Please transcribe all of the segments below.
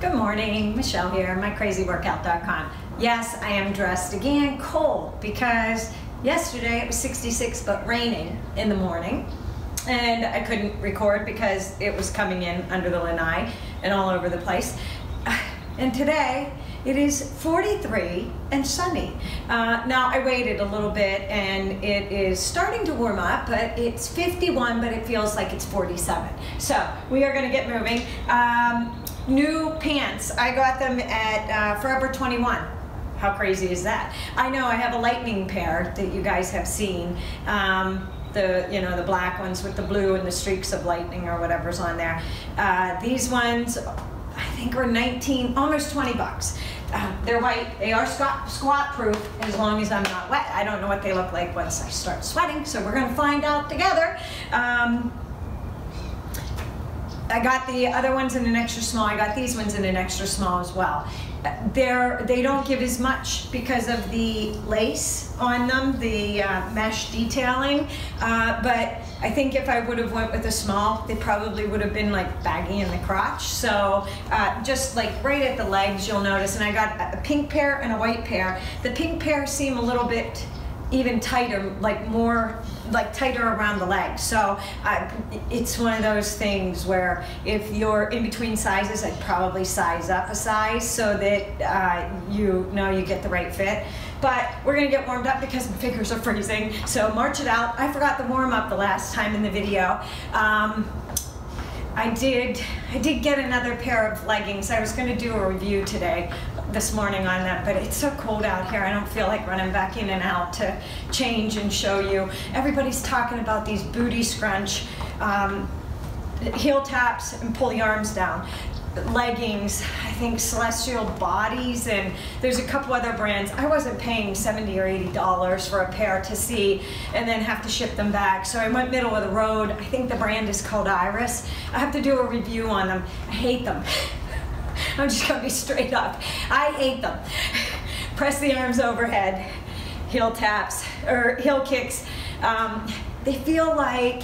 Good morning, Michelle here, mycrazyworkout.com. Yes, I am dressed again cold because yesterday it was 66 but raining in the morning and I couldn't record because it was coming in under the lanai and all over the place. And today it is 43 and sunny. Now I waited a little bit and it is starting to warm up, but it's 51, but it feels like it's 47. So we are gonna get moving. New pants, I got them at Forever 21. How crazy is that? I know I have a lightning pair that you guys have seen. The black ones with the blue and the streaks of lightning or whatever's on there. These ones, I think are 19, almost 20 bucks. They're white, they are squat proof as long as I'm not wet. I don't know what they look like once I start sweating, so we're gonna find out together. I got the other ones in an extra small. I got these ones in an extra small as well. They don't give as much because of the lace on them, the mesh detailing, but I think if I would have went with a small, they probably would have been like baggy in the crotch. So just like right at the legs, you'll notice, and I got a pink pair and a white pair. The pink pair seem a little bit even tighter, like more like tighter around the legs. So it's one of those things where if you're in between sizes, I'd probably size up a size so that you know you get the right fit. But we're gonna get warmed up because my fingers are freezing. So march it out. I forgot the warm up the last time in the video. I did get another pair of leggings. I was gonna do a review this morning on them, but it's so cold out here. I don't feel like running back in and out to change and show you. Everybody's talking about these booty scrunch, heel taps and pull the arms down. Leggings, I think Celestial Bodies, and there's a couple other brands. I wasn't paying $70 or $80 for a pair to see and then have to ship them back. So I went middle of the road. I think the brand is called Iris. I have to do a review on them. I hate them. I'm just gonna be straight up. I hate them. Press the arms overhead, heel taps, or heel kicks. They feel like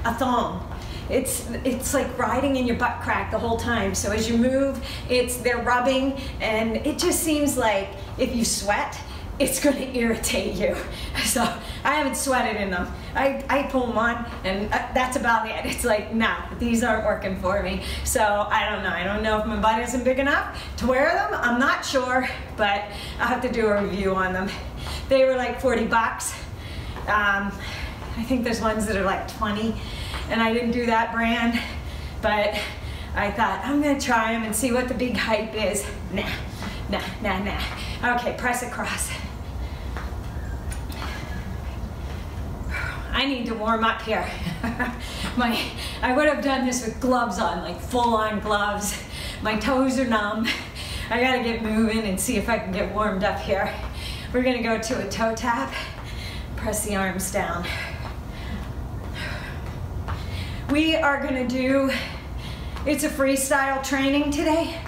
a thong. It's like riding in your butt crack the whole time. So as you move, they're rubbing, and it just seems like if you sweat, it's gonna irritate you. So I haven't sweated in them. I pull them on and that's about it. It's like, nah, these aren't working for me. So I don't know. I don't know if my butt isn't big enough to wear them. I'm not sure, but I'll have to do a review on them. They were like 40 bucks. I think there's ones that are like 20, and I didn't do that brand, but I thought I'm gonna try them and see what the big hype is. Nah, nah, nah, nah. Okay, press across. I need to warm up here. I would have done this with gloves on, like full-on gloves. My toes are numb. I gotta get moving and see if I can get warmed up here. We're gonna go to a toe tap, press the arms down. We are gonna do, it's a freestyle training today,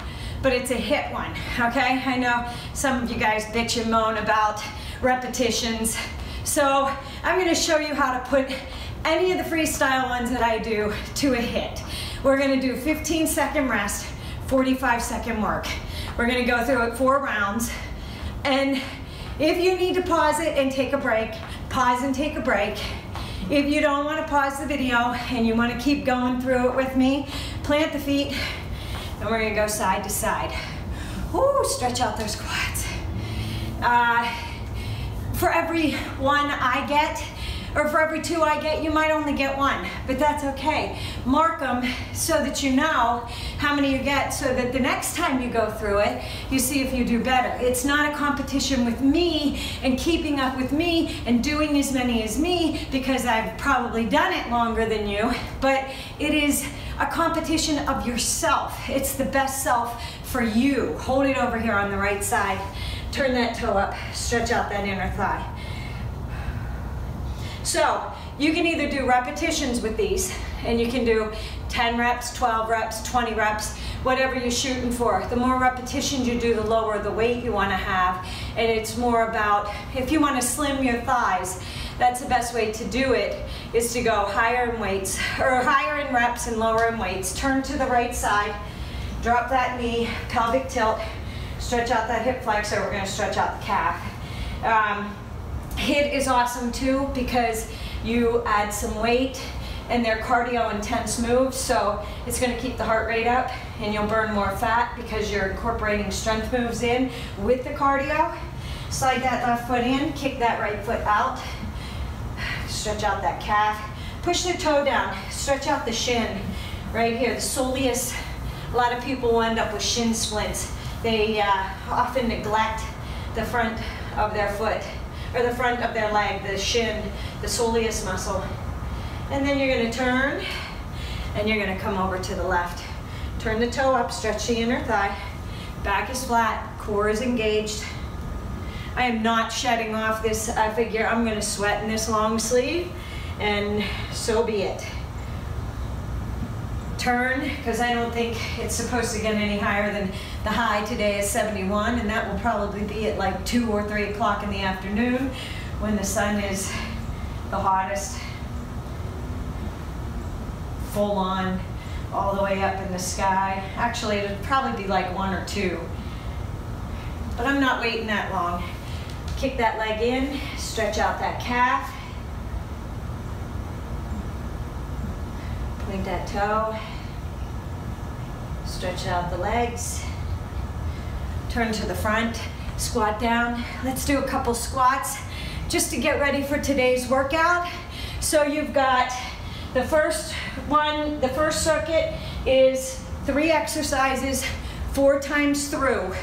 but it's a HIIT one, okay? I know some of you guys bitch and moan about repetitions. So I'm gonna show you how to put any of the freestyle ones that I do to a HIIT. We're gonna do 15-second rest, 45-second work. We're gonna go through it 4 rounds. And if you need to pause it and take a break, pause and take a break. If you don't wanna pause the video and you wanna keep going through it with me, plant the feet, and we're gonna go side to side. Ooh, stretch out those quads. For every one I get, or for every 2 I get, you might only get 1, but that's okay. Mark them so that you know how many you get, so that the next time you go through it, you see if you do better. It's not a competition with me and keeping up with me and doing as many as me, because I've probably done it longer than you, but it is a competition of yourself. It's the best self for you. Hold it over here on the right side. Turn that toe up, stretch out that inner thigh. So you can either do repetitions with these, and you can do 10 reps, 12 reps, 20 reps, whatever you're shooting for. The more repetitions you do, the lower the weight you want to have. And it's more about, if you want to slim your thighs, that's the best way to do it, is to go higher in weights, or higher in reps and lower in weights. Turn to the right side, Drop that knee, pelvic tilt, stretch out that hip flexor. We're gonna stretch out the calf. HIIT is awesome too because you add some weight and they're cardio intense moves, so it's gonna keep the heart rate up and you'll burn more fat because you're incorporating strength moves in with the cardio. Slide that left foot in, kick that right foot out, stretch out that calf, push the toe down, stretch out the shin right here, the soleus. A lot of people will end up with shin splints. They often neglect the front of their foot, or the front of their leg, the shin, the soleus muscle. And then you're gonna turn, and you're gonna come over to the left. Turn the toe up, stretch the inner thigh. Back is flat, core is engaged. I am not shedding off this, I figure I'm gonna sweat in this long sleeve, and so be it. Turn, because I don't think it's supposed to get any higher than the high today is 71, and that will probably be at like 2 or 3 o'clock in the afternoon when the sun is the hottest. Full on, all the way up in the sky. Actually, it'll probably be like 1 or 2, but I'm not waiting that long. Kick that leg in, stretch out that calf. Point that toe, stretch out the legs, turn to the front, squat down. Let's do a couple squats just to get ready for today's workout. So you've got the first one, the first circuit is 3 exercises 4 times through.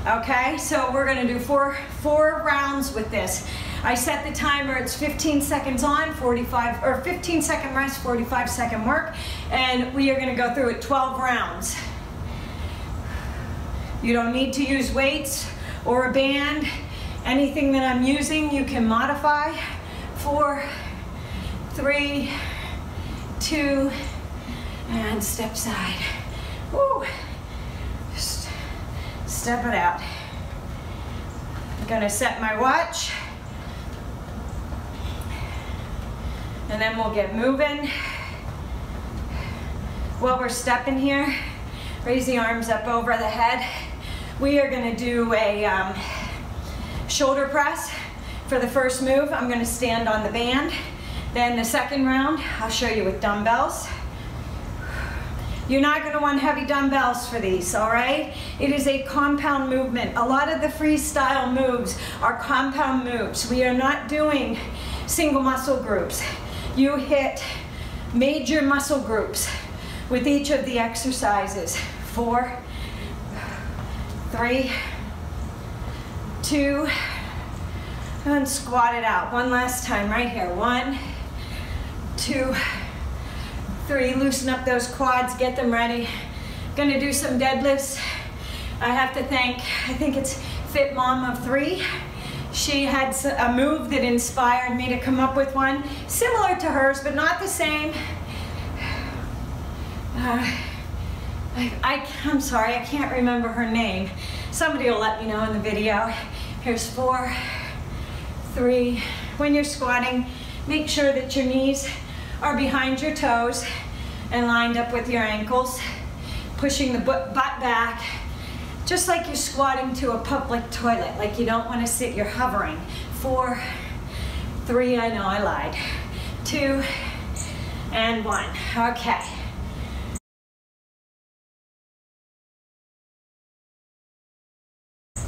Okay, so we're gonna do four rounds with this. I set the timer, it's 15 seconds on, 15-second rest, 45-second work, and we are gonna go through it 12 rounds. You don't need to use weights or a band. Anything that I'm using, you can modify. 4, 3, 2, and step side. Woo. Just step it out. I'm gonna set my watch. And then we'll get moving. While we're stepping here, raise the arms up over the head. We are gonna do a shoulder press for the first move. I'm gonna stand on the band. Then the second round, I'll show you with dumbbells. You're not gonna want heavy dumbbells for these, all right? It is a compound movement. A lot of the freestyle moves are compound moves. We are not doing single muscle groups. You hit major muscle groups with each of the exercises. 4, 3, 2, and squat it out. One last time right here. 1, 2, 3. Loosen up those quads, get them ready. Gonna do some deadlifts. I have to thank, I think it's Fit Mom of 3. She had a move that inspired me to come up with one similar to hers, but not the same. I'm sorry, I can't remember her name. Somebody will let me know in the video. Here's 4, 3. When you're squatting, make sure that your knees are behind your toes and lined up with your ankles, pushing the butt back, just like you're squatting to a public toilet, like you don't want to sit, you're hovering. 4, 3, I know I lied. 2, and 1. Okay.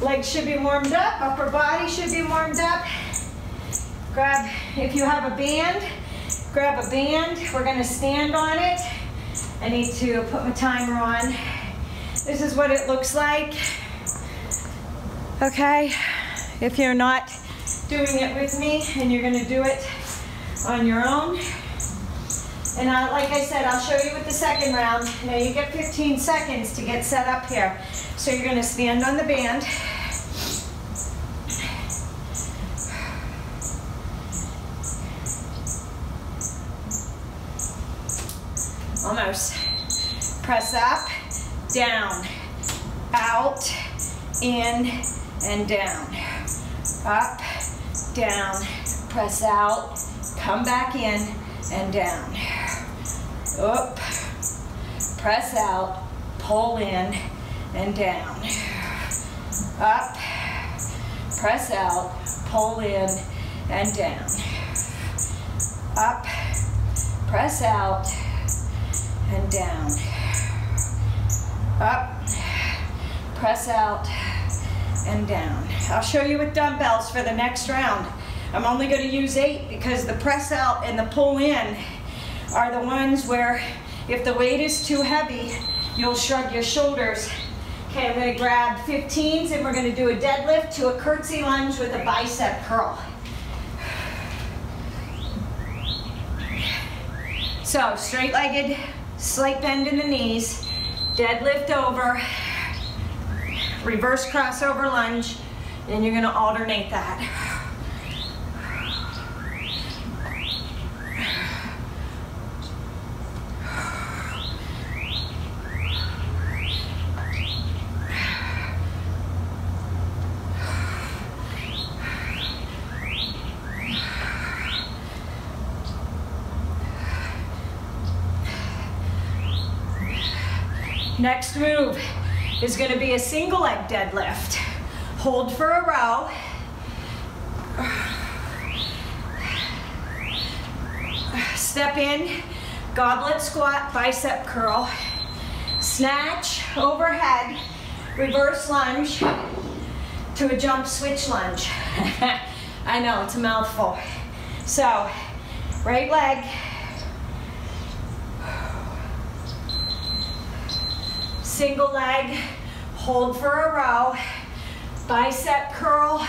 Legs should be warmed up, upper body should be warmed up. Grab, if you have a band, grab a band. We're gonna stand on it. I need to put my timer on. This is what it looks like. Okay, if you're not doing it with me and you're gonna do it on your own. And like I said, I'll show you with the second round. Now you get 15 seconds to get set up here. So you're gonna stand on the band. Almost. Press up, down, out, in, and down. Up, down, press out, come back in, and down. Up, press out, pull in and down. Up, press out, pull in and down. Up, press out and down. Up, press out and down. I'll show you with dumbbells for the next round. I'm only going to use 8 because the press out and the pull in are the ones where if the weight is too heavy, you'll shrug your shoulders. Okay, I'm going to grab 15s and we're going to do a deadlift to a curtsy lunge with a bicep curl. So straight-legged, slight bend in the knees, deadlift over, reverse crossover lunge, and you're going to alternate that. Next move is going to be a single leg deadlift. Hold for a row. Step in, goblet squat, bicep curl. Snatch overhead, reverse lunge to a jump switch lunge. I know, it's a mouthful. So, right leg. Single leg, hold for a row, bicep curl,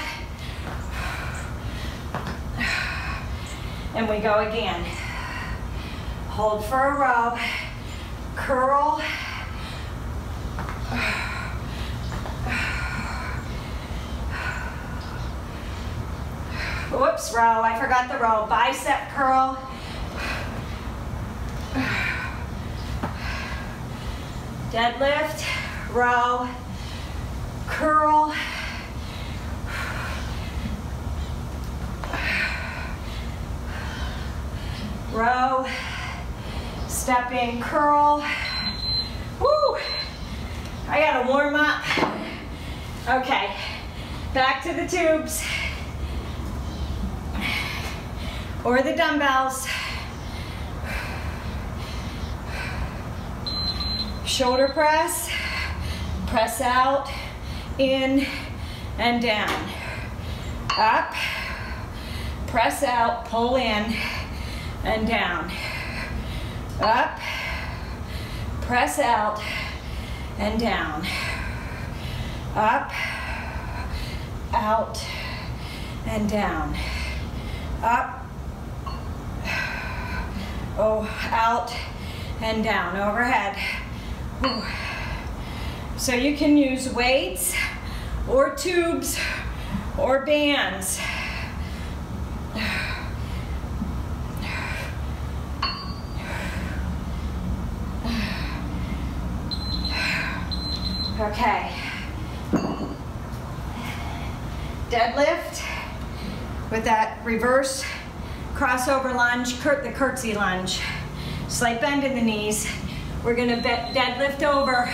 and we go again. Hold for a row, curl, whoops, row, I forgot the row, bicep curl, deadlift, row, curl, row, step in, curl. Woo! I gotta warm up. Okay, back to the tubes or the dumbbells. Shoulder press, press out, in and down. Up, press out, pull in and down. Up, press out and down. Up, out and down. Up, oh, out and down, overhead. So you can use weights or tubes or bands. Okay. Deadlift with that reverse crossover lunge, the curtsy lunge. Slight bend in the knees. We're gonna deadlift over.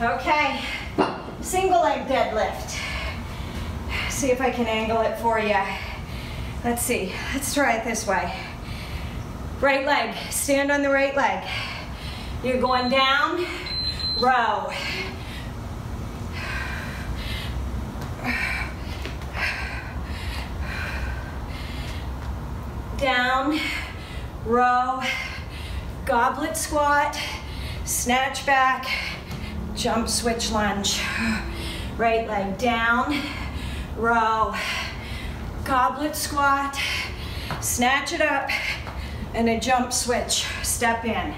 Okay, single leg deadlift. See if I can angle it for you. Let's see, let's try it this way. Right leg, stand on the right leg. You're going down, row. Down, row, goblet squat, Snatch back, jump switch lunge. Right leg down, row, goblet squat, snatch it up, and a jump switch. Step in,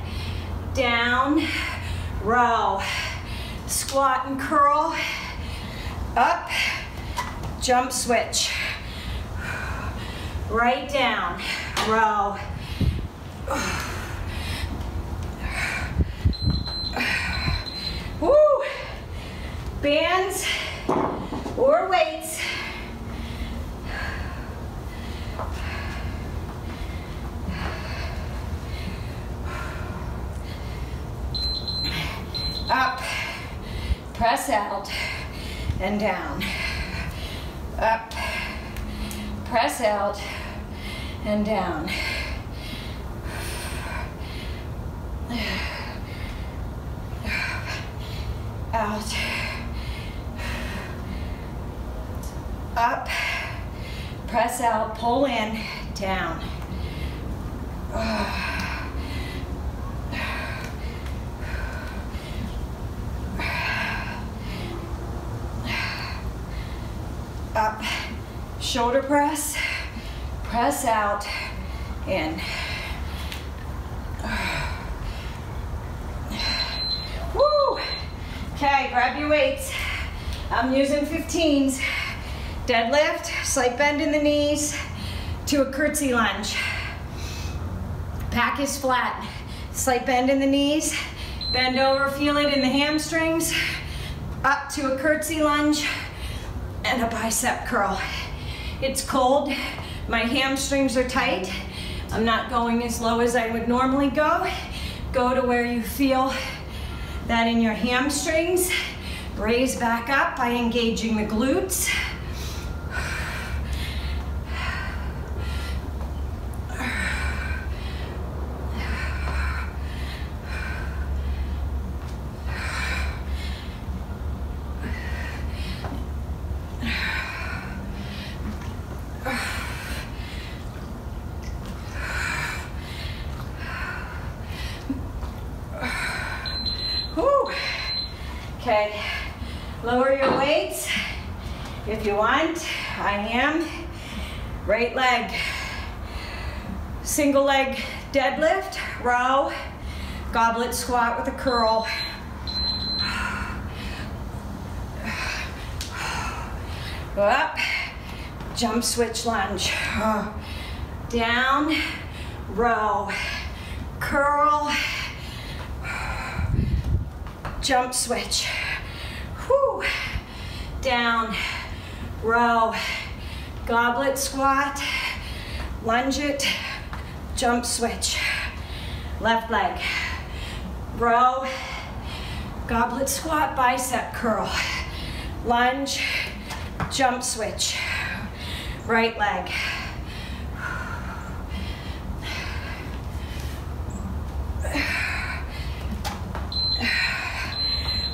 down, row, squat and curl, up, jump switch. Right down, row. Woo! Bands or weights. Up, press out and down. Up, press out and down. Out. Up, press out, pull in, down. Up, shoulder press, press out, in. Woo! Okay, grab your weights. I'm using 15s. Deadlift, slight bend in the knees to a curtsy lunge. Back is flat. Slight bend in the knees. Bend over, feel it in the hamstrings. Up to a curtsy lunge and a bicep curl. It's cold. My hamstrings are tight. I'm not going as low as I would normally go. Go to where you feel that in your hamstrings. Raise back up by engaging the glutes. Okay, lower your weights if you want. I am. Right leg. Single leg deadlift, row, goblet squat with a curl. Up, jump switch lunge. Down, row, curl, jump switch. Whew. Down, row, goblet squat, lunge it, jump switch. Left leg, row, goblet squat, bicep curl, lunge, jump switch. Right leg.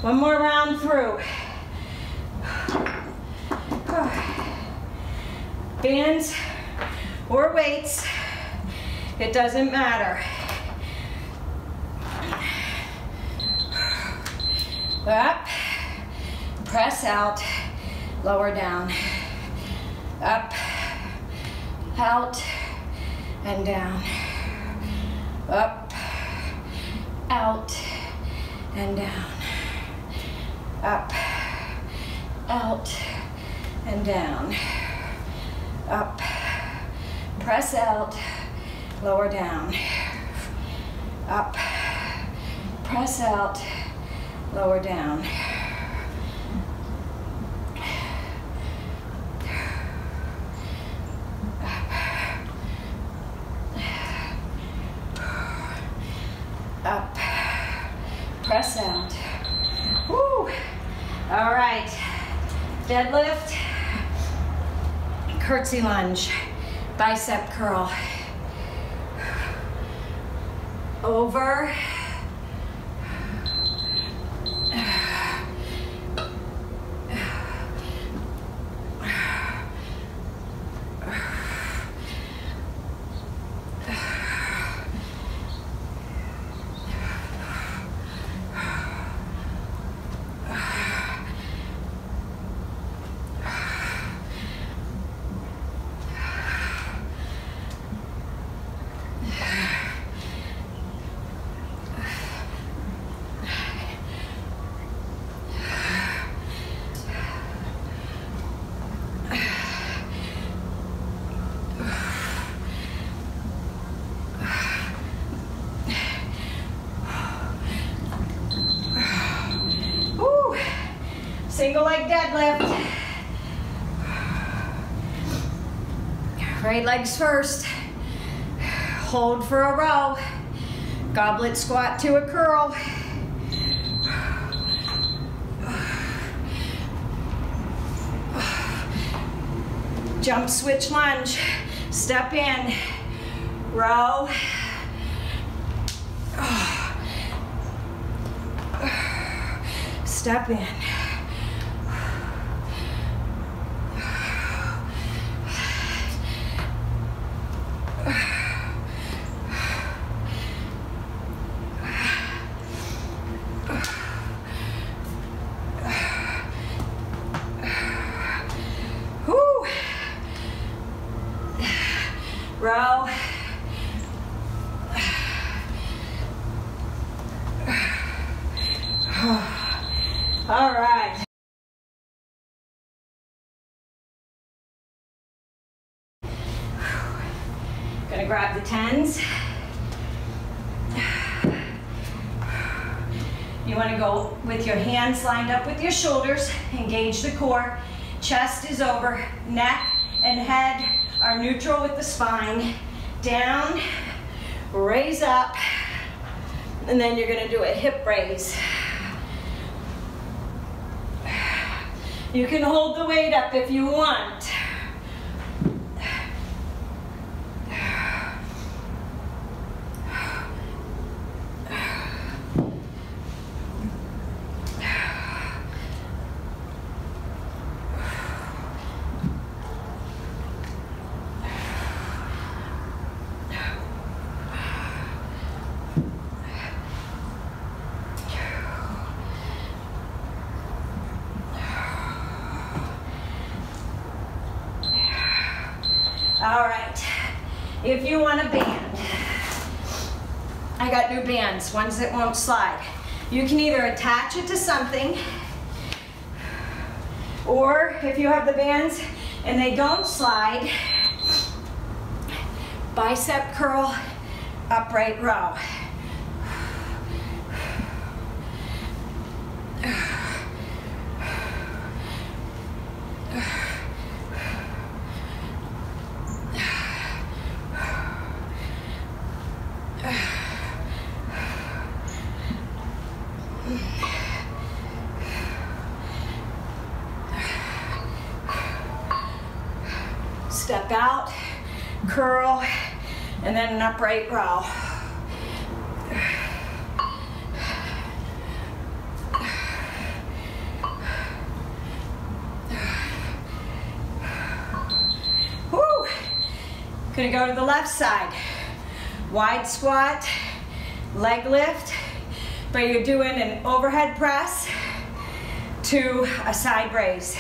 One more round through. Bands or weights, it doesn't matter. Up, press out, lower down. Up, out, and down. Up, out, and down. Up, out, and down. Up, press out, lower down. Up, press out, lower down. Up, press out. Woo! All right, deadlift, curtsy lunge, bicep curl. Over, deadlift. Right legs first. Hold for a row. Goblet squat to a curl. Jump switch lunge. Step in. Row. Step in. Whew. Row. All right. Gonna grab the 10s. You want to go with your hands lined up with your shoulders. Engage the core. Chest is over. Neck and head are neutral with the spine. Down, raise up, and then you're gonna do a hip raise. You can hold the weight up if you want. All right, if you want a band, I got new bands, ones that won't slide. You can either attach it to something, or if you have the bands and they don't slide, bicep curl, upright row. Step out, curl, and then an upright row. Woo! Gonna go to the left side. Wide squat, leg lift, but you're doing an overhead press to a side raise.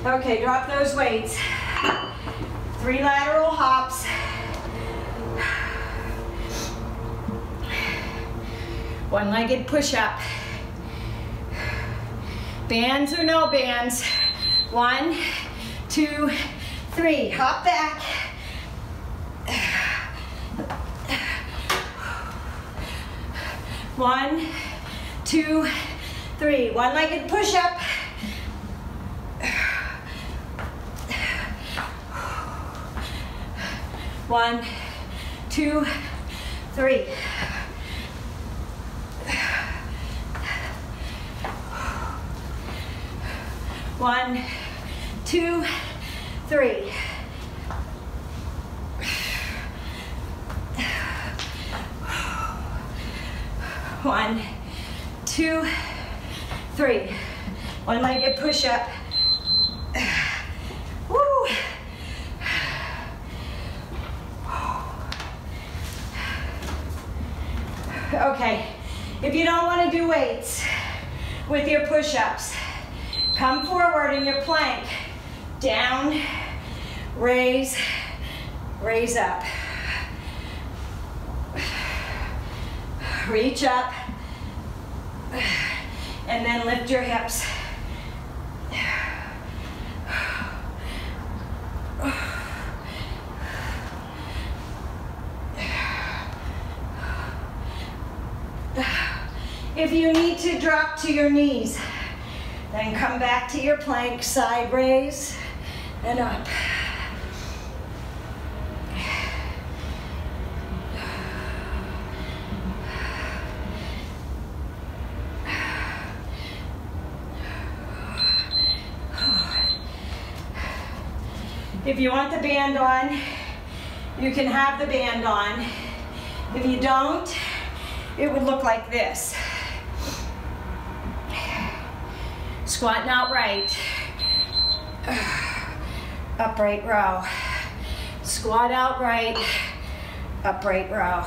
Okay, drop those weights. 3 lateral hops. One-legged push-up. Bands or no bands. 1, 2, 3. Hop back. One, 2, 3. One-legged push-up. One, 2, 3. One, 2, 3. One, 2, 2, 3. One-legged push-up. Woo. Okay, if you don't want to do weights with your push-ups, come forward in your plank. Down, raise, raise up. Reach up, and then lift your hips. If you need to drop to your knees, then come back to your plank, side raise, and up. If you want the band on, you can have the band on. If you don't, it would look like this. Squatting outright. Upright row. Squat outright. Upright row.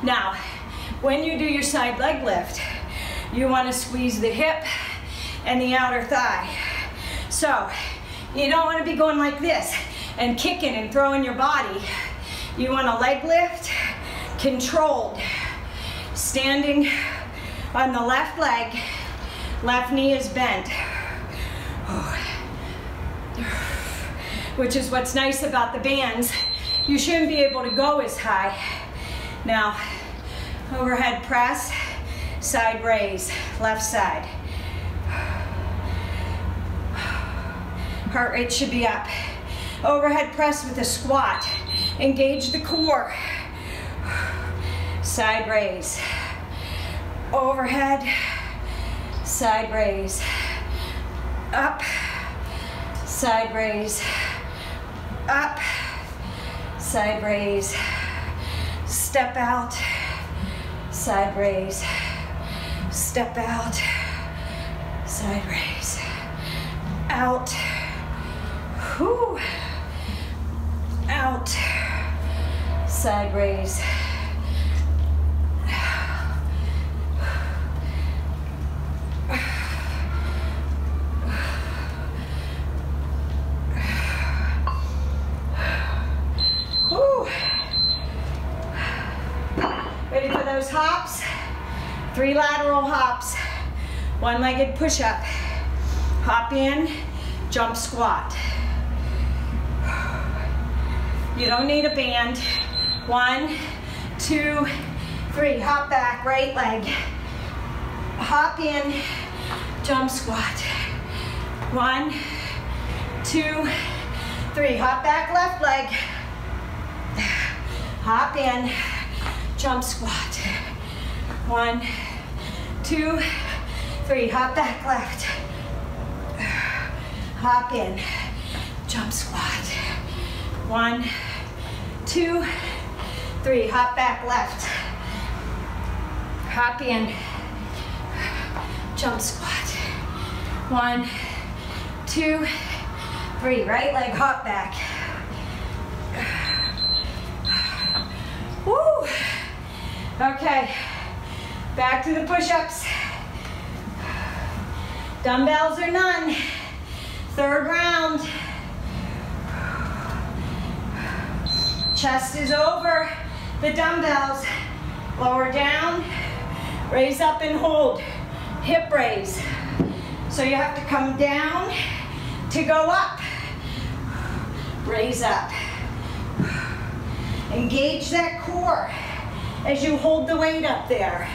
Now, when you do your side leg lift, you want to squeeze the hip and the outer thigh. So, you don't want to be going like this and kicking and throwing your body. You want a leg lift, controlled. Standing on the left leg, left knee is bent. Which is what's nice about the bands. You shouldn't be able to go as high. Now, overhead press, side raise, left side. Heart rate should be up. Overhead press with a squat. Engage the core. Side raise. Overhead, side raise. Up, side raise. Up, side raise. Step out, side raise. Step out, side raise. Out. Whew. Out. Side raise. Whew. Ready for those hops? 3 lateral hops. One-legged push-up. Hop in, jump squat. You don't need a band. 1, 2, 3. Hop back, right leg. Hop in, jump squat. 1, 2, 3. Hop back, left leg. Hop in, jump squat. 1, 2, 3. Hop back, left. Hop in, jump squat. 1, 2, 3. Hop back, left. Hop in, jump squat. 1, 2, 3. Right leg, hop back. Woo! Okay, back to the push-ups. Dumbbells or none. 3rd round. Chest is over the dumbbells. Lower down, raise up and hold. Hip raise. So you have to come down to go up. Raise up. Engage that core as you hold the weight up there.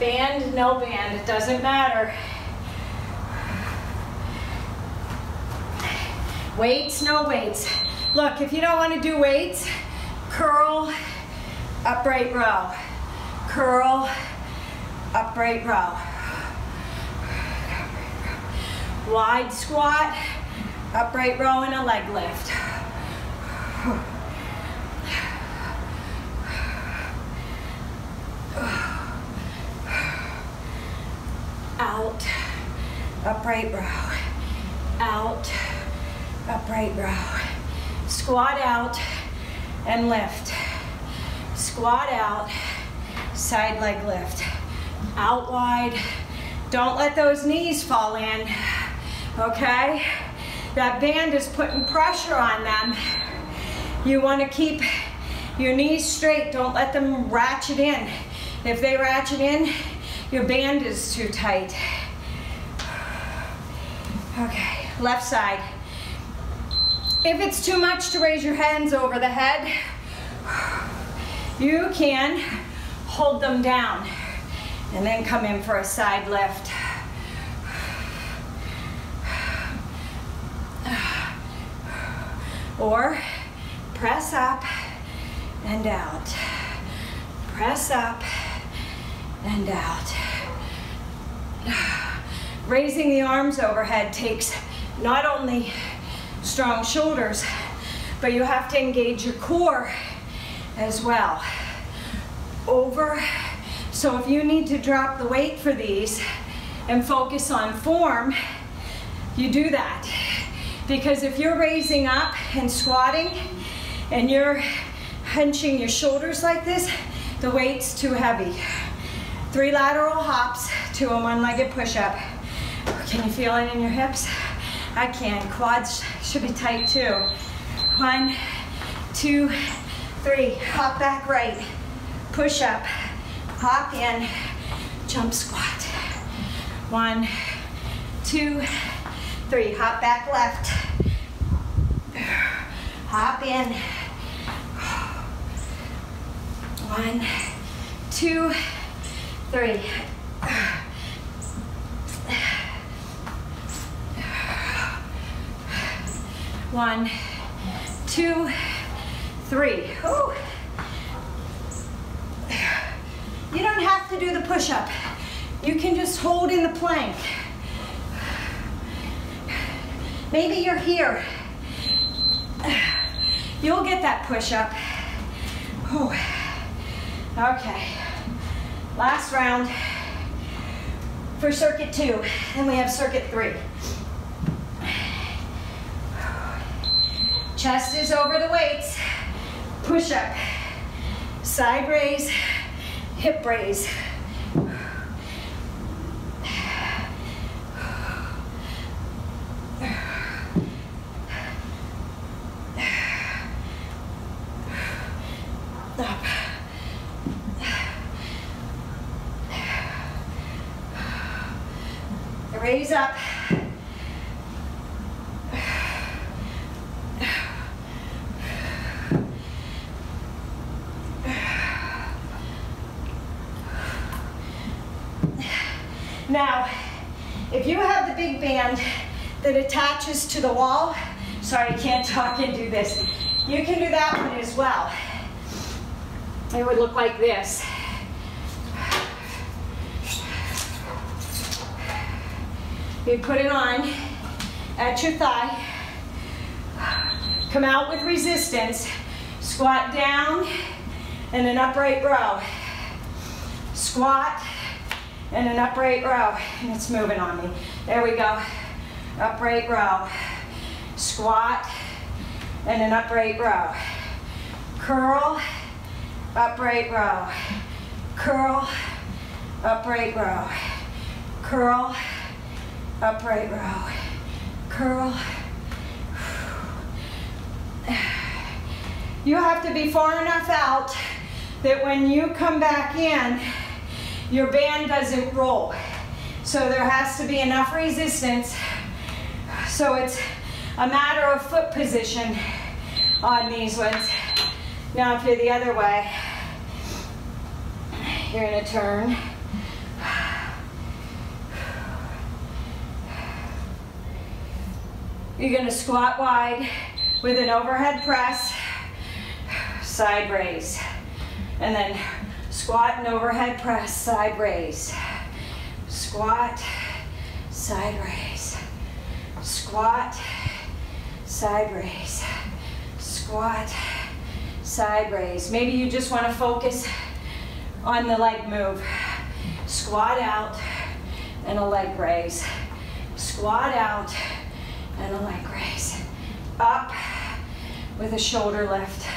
Band, no band, it doesn't matter. Weights, no weights. Look, if you don't want to do weights, curl, upright row. Curl, upright row. Wide squat, upright row, and a leg lift. Out, upright row. Out, upright row. Squat out and lift. Squat out, side leg lift. Out wide. Don't let those knees fall in, okay? That band is putting pressure on them. You want to keep your knees straight. Don't let them ratchet in. If they ratchet in, your band is too tight. Okay, left side. If it's too much to raise your hands over the head, you can hold them down and then come in for a side lift. Or press up and out. Press up and out. Raising the arms overhead takes not only strong shoulders, but you have to engage your core as well. Over. So if you need to drop the weight for these and focus on form, you do that. Because if you're raising up and squatting and you're hunching your shoulders like this, the weight's too heavy. 3 lateral hops to a one-legged push-up. Can you feel it in your hips? I can. Quads should be tight too. 1, 2, 3. Hop back right. Push up. Hop in. Jump squat. 1, 2, 3. Hop back left. Hop in. 1, 2, 3. 1, 2, 3. Ooh. You don't have to do the push-up. You can just hold in the plank. Maybe you're here. You'll get that push-up. Okay. Last round for circuit 2. Then we have circuit 3. Chest is over the weights. Push up. Side raise. Hip raise. Up. Raise up. Now, if you have the big band that attaches to the wall, sorry, I can't talk and do this. You can do that one as well. It would look like this. You put it on at your thigh, come out with resistance, squat down and an upright row. Squat and an upright row. And it's moving on me. There we go. Upright row. Squat and an upright row. Curl, upright row. Curl, upright row. Curl, upright row. Curl. You have to be far enough out that when you come back in, your band doesn't roll. So there has to be enough resistance. So it's a matter of foot position on these ones. Now if you're the other way, you're gonna turn. You're gonna squat wide with an overhead press, side raise. And then squat and overhead press, side raise. Squat, side raise. Squat, side raise. Squat, side raise. Maybe you just want to focus on the leg move. Squat out and a leg raise. Squat out and a leg raise. Up with a shoulder lift.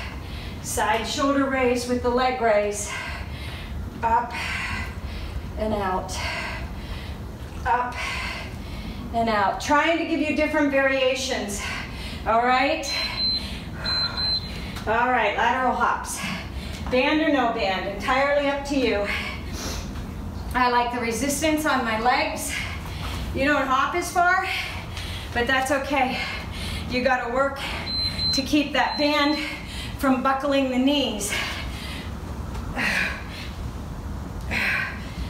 Side shoulder raise with the leg raise. Up and out. Up and out. Trying to give you different variations. All right? All right, lateral hops. Band or no band, entirely up to you. I like the resistance on my legs. You don't hop as far, but that's okay. You gotta work to keep that band from buckling the knees.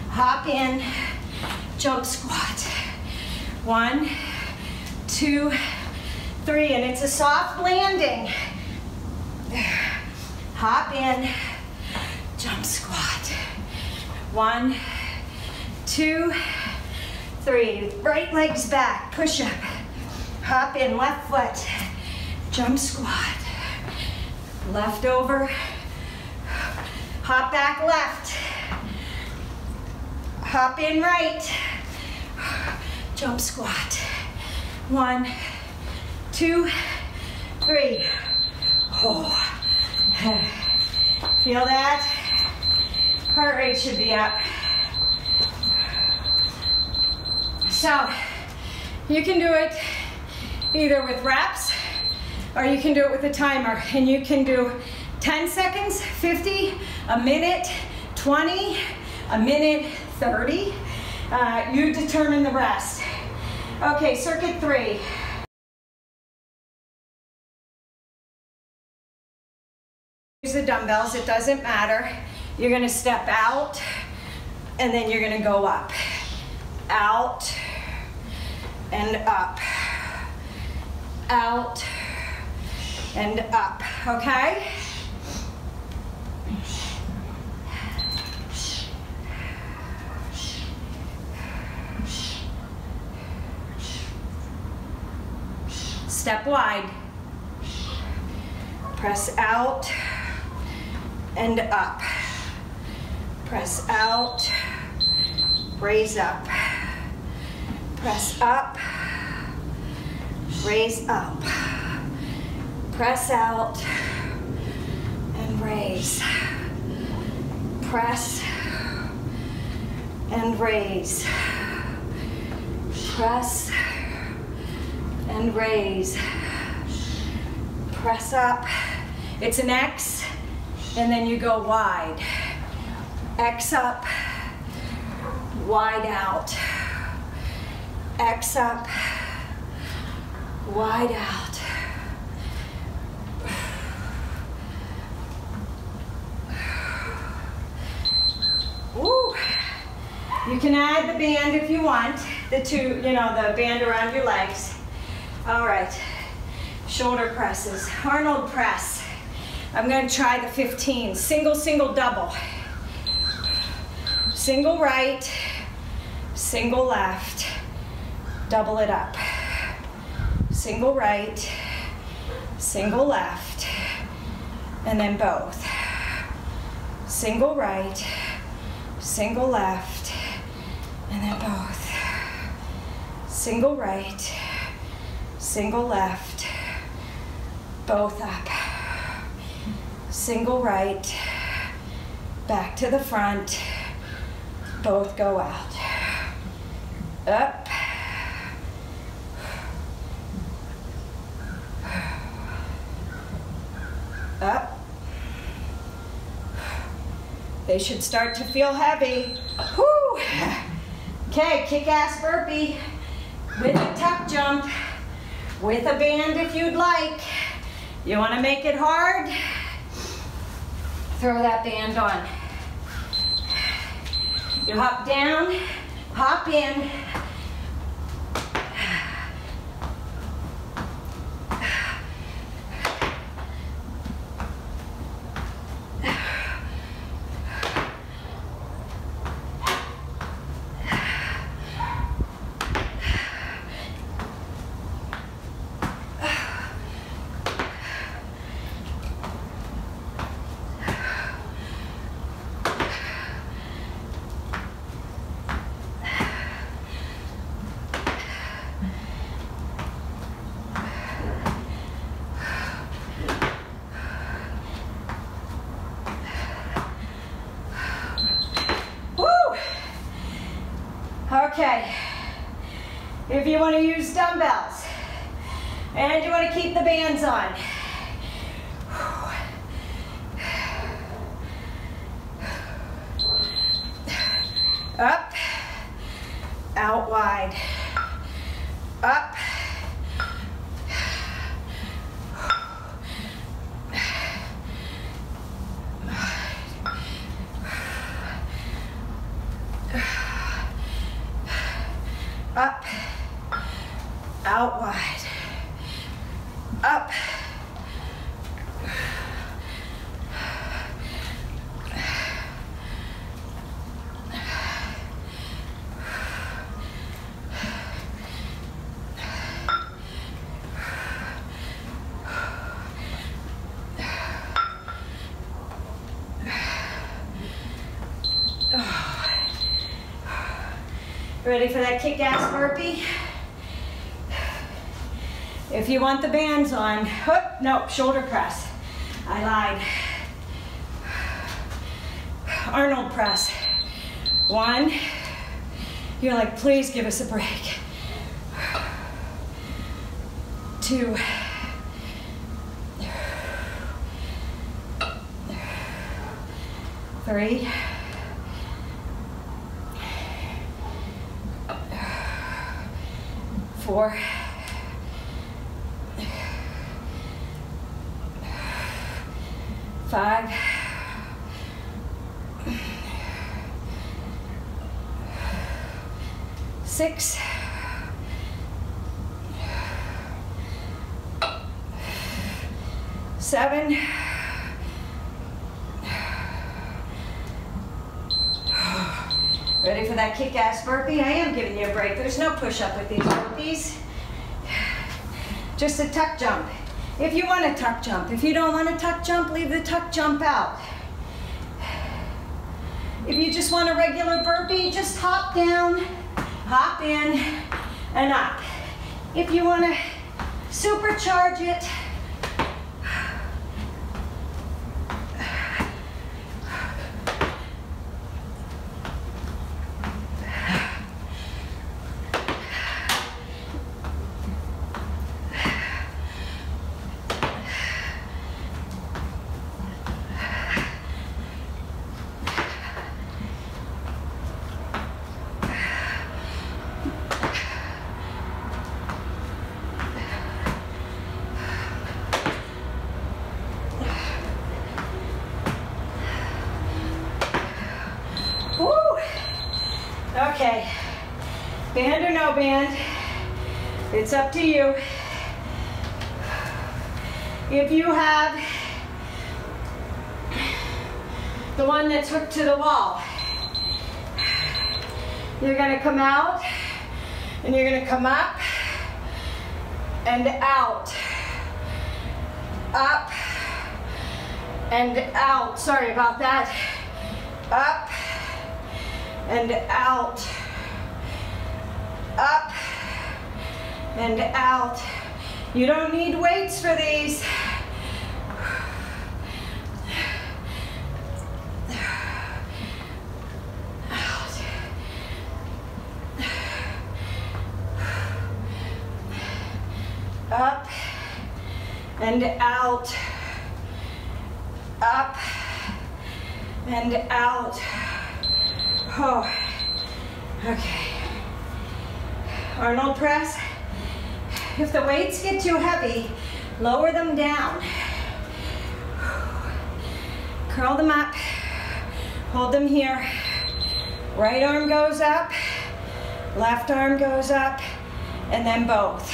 Hop in, jump squat. 1, 2, 3, and it's a soft landing. Hop in, jump squat. 1, 2, 3. Right leg's back, push up. Hop in, left foot, jump squat. Left over, hop back left. Hop in right, jump squat. 1, 2, 3. Oh. Feel that? Heart rate should be up. So, you can do it either with reps or you can do it with a timer. And you can do 10 seconds, 50, a minute, 20, a minute, 30. You determine the rest. Okay, circuit 3. Use the dumbbells, it doesn't matter. You're gonna step out and then you're gonna go up. Out and up. Out and up, okay? Step wide. Press out and up. Press out, raise up. Press up, raise up. Press out and raise. Press and raise. Press and raise. Press up. It's an X, and then you go wide. X up, wide out. X up, wide out. Woo. You can add the band if you want, the band around your legs. All right, shoulder presses, Arnold press. I'm going to try the 15, single, single, double. Single right, single left, double it up. Single right, single left, and then both. Single right, single left, and then both. Single right, single left, both up. Single right, back to the front, both go out. Up. Up. They should start to feel heavy. Whew. Okay, kick-ass burpee with a tuck jump, with a band if you'd like. You want to make it hard? Throw that band on. You hop down, hop in, you want to use dumbbells and you want to keep the bands on. Up, out wide, up, up, out wide, up, ready for that kick-ass burpee? If you want the bands on, no, shoulder press. I lied. Arnold press. 1. You're like, please give us a break. 2. 3. 4. 5. 6. 7. 8. Ready for that kick-ass burpee? I am giving you a break. There's no push-up with these burpees. Just a tuck jump. If you want a tuck jump. If you don't want a tuck jump, leave the tuck jump out. If you just want a regular burpee, just hop down, hop in, and up. If you want to supercharge it, okay, band or no band, it's up to you. If you have the one that's hooked to the wall, you're gonna come out and you're gonna come up and out, up and out, sorry about that, up and out, up and out. You don't need weights for these. Out. Up and out, up and out. Oh, okay. Arnold press. If the weights get too heavy, lower them down. Curl them up. Hold them here. Right arm goes up, left arm goes up, and then both.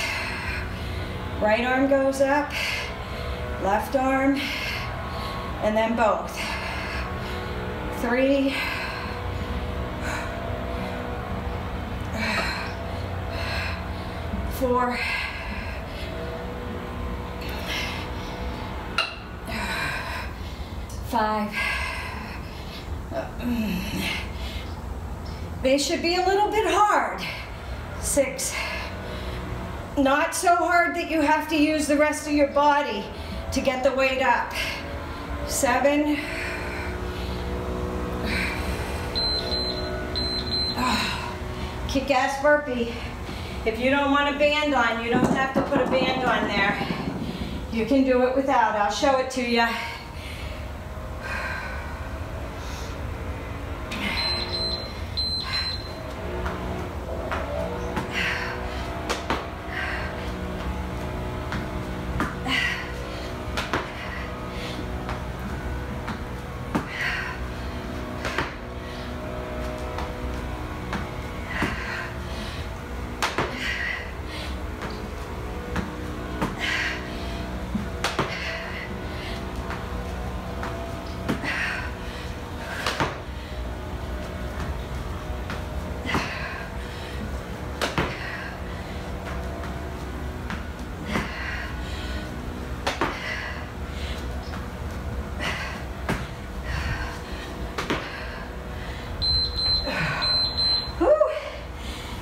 Right arm goes up, left arm, and then both. 3, 4, 5. They should be a little bit hard. 6. Not so hard that you have to use the rest of your body to get the weight up. 7. Kick-ass burpee. If you don't want a band on, you don't have to put a band on there. You can do it without. I'll show it to you.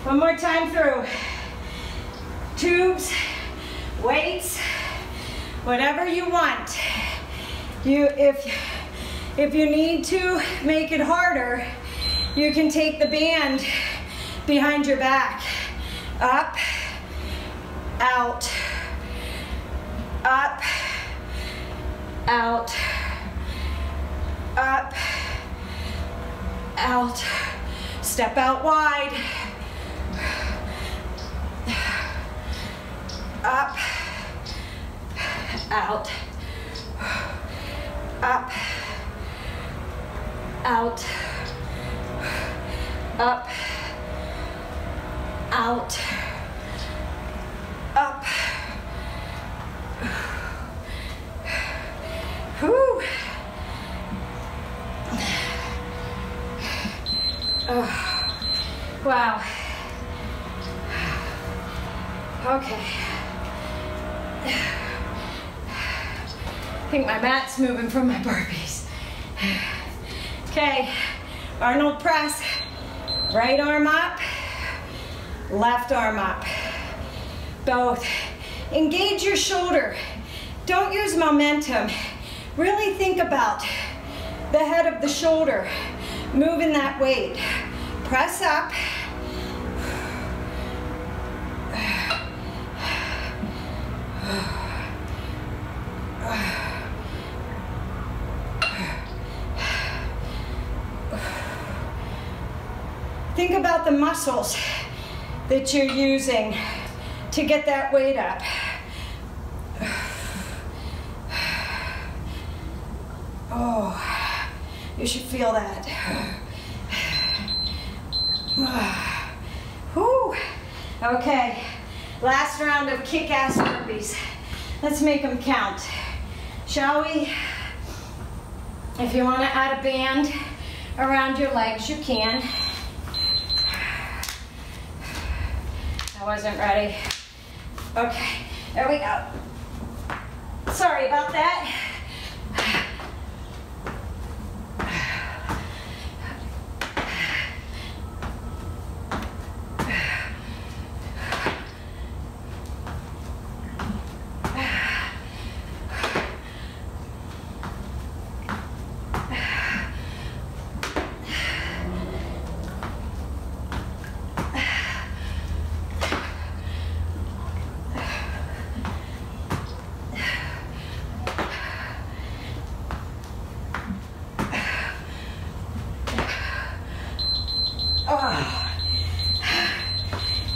One more time through. Tubes, weights, whatever you want. If you need to make it harder, you can take the band behind your back. Up, out, up, out, up, out. Step out wide. Up, out, up, out, up, out, up. Whew. Oh, wow. Okay. I think my mat's moving from my burpees. Okay, Arnold press. Right arm up, left arm up. Both. Engage your shoulder. Don't use momentum. Really think about the head of the shoulder. Moving that weight. Press up. Think about the muscles that you're using to get that weight up. Oh, you should feel that. Whew. Okay, last round of kick-ass burpees. Let's make them count, shall we? If you want to add a band around your legs, you can. I wasn't ready. Okay, there we go. Sorry about that.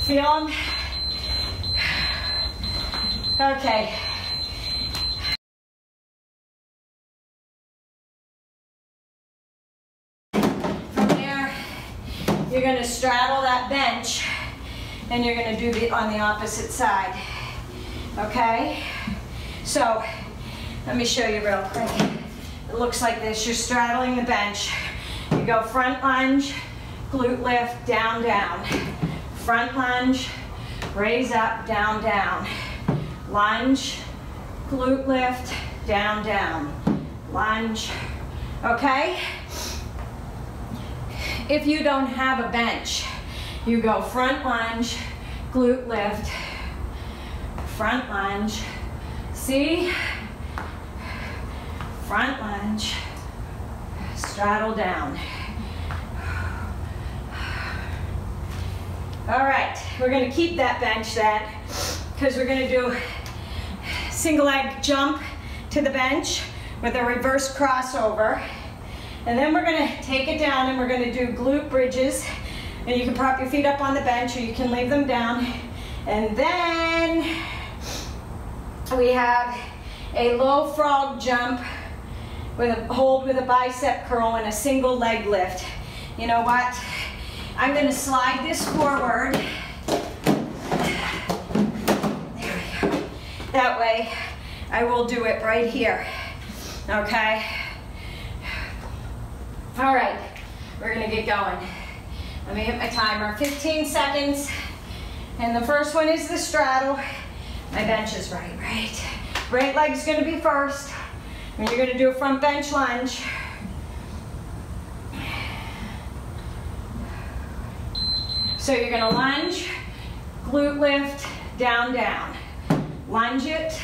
Feel them? Okay. From there, you're going to straddle that bench and you're going to do it on the opposite side. Okay? So, let me show you real quick. It looks like this. You're straddling the bench. You go front lunge, glute lift, down, down. Front lunge, raise up, down, down. Lunge, glute lift, down, down. Lunge, okay? If you don't have a bench, you go front lunge, glute lift, front lunge. See? Front lunge, straddle down. All right, we're gonna keep that bench then, because we're gonna do single leg jump to the bench with a reverse crossover. And then we're gonna take it down and we're gonna do glute bridges. And you can prop your feet up on the bench or you can leave them down. And then we have a low frog jump with a hold with a bicep curl and a single leg lift. You know what? I'm gonna slide this forward. There we go. That way I will do it right here, okay? All right, we're gonna get going. Let me hit my timer, 15 seconds. And the first one is the straddle. My bench is right? Right leg's gonna be first. And you're gonna do a front bench lunge. So you're gonna lunge, glute lift, down, down. Lunge it,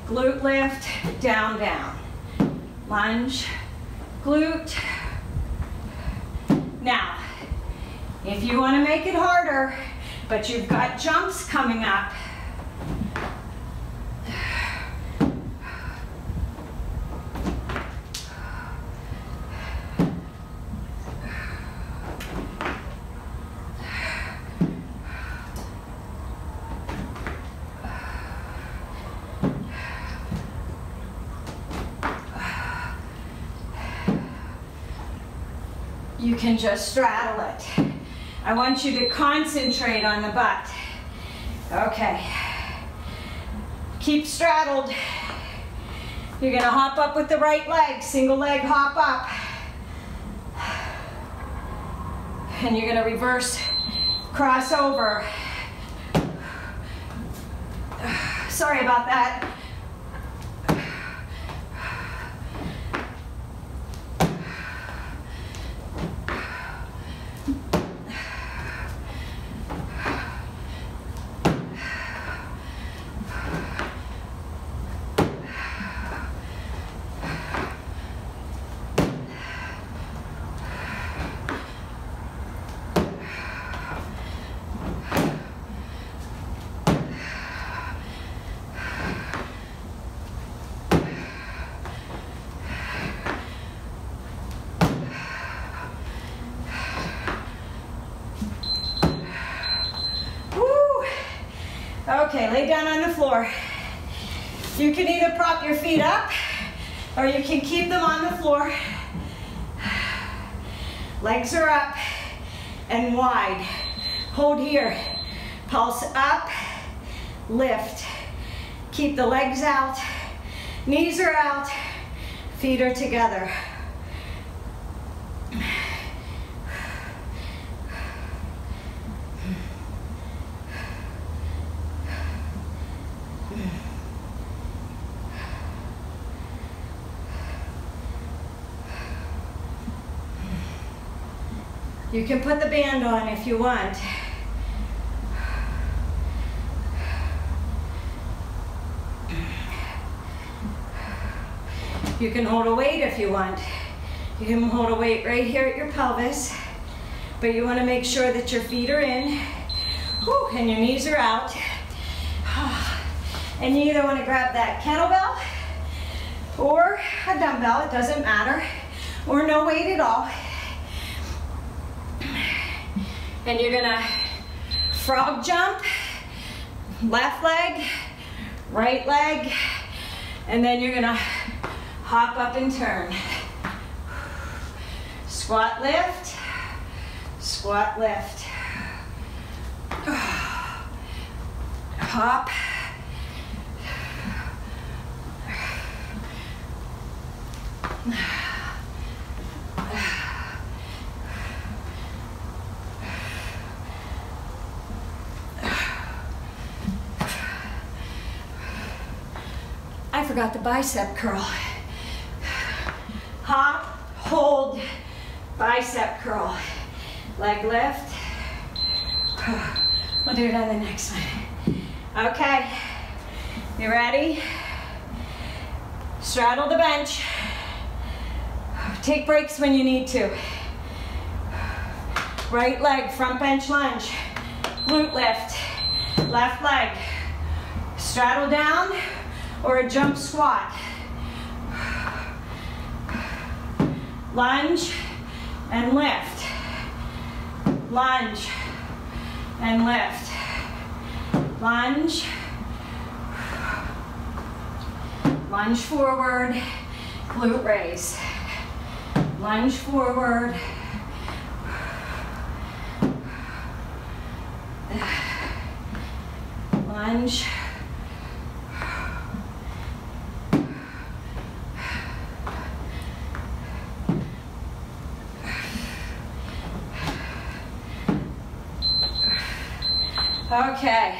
glute lift, down, down. Lunge, glute. Now, if you want to make it harder, but you've got jumps coming up, you can just straddle it. I want you to concentrate on the butt. Okay. Keep straddled. You're gonna hop up with the right leg, single leg hop up. And you're gonna reverse cross over. Sorry about that. Okay, lay down on the floor. You can either prop your feet up or you can keep them on the floor. Legs are up and wide. Hold here. Pulse up, lift. Keep the legs out. Knees are out. Feet are together. You can put the band on if you want. You can hold a weight if you want. You can hold a weight right here at your pelvis, but you want to make sure that your feet are in. Whew, and your knees are out. And you either want to grab that kettlebell or a dumbbell, it doesn't matter, or no weight at all. And you're gonna frog jump, left leg, right leg, and then you're gonna hop up and turn. Squat lift, squat lift. Hop. I forgot the bicep curl. Hop, hold, bicep curl. Leg lift. We'll do it on the next one. Okay, you ready? Straddle the bench. Take breaks when you need to. Right leg, front bench lunge. glute lift, left leg, straddle down or a jump squat. Lunge and lift, lunge and lift, lunge, lunge forward, glute raise, lunge forward, lunge, okay,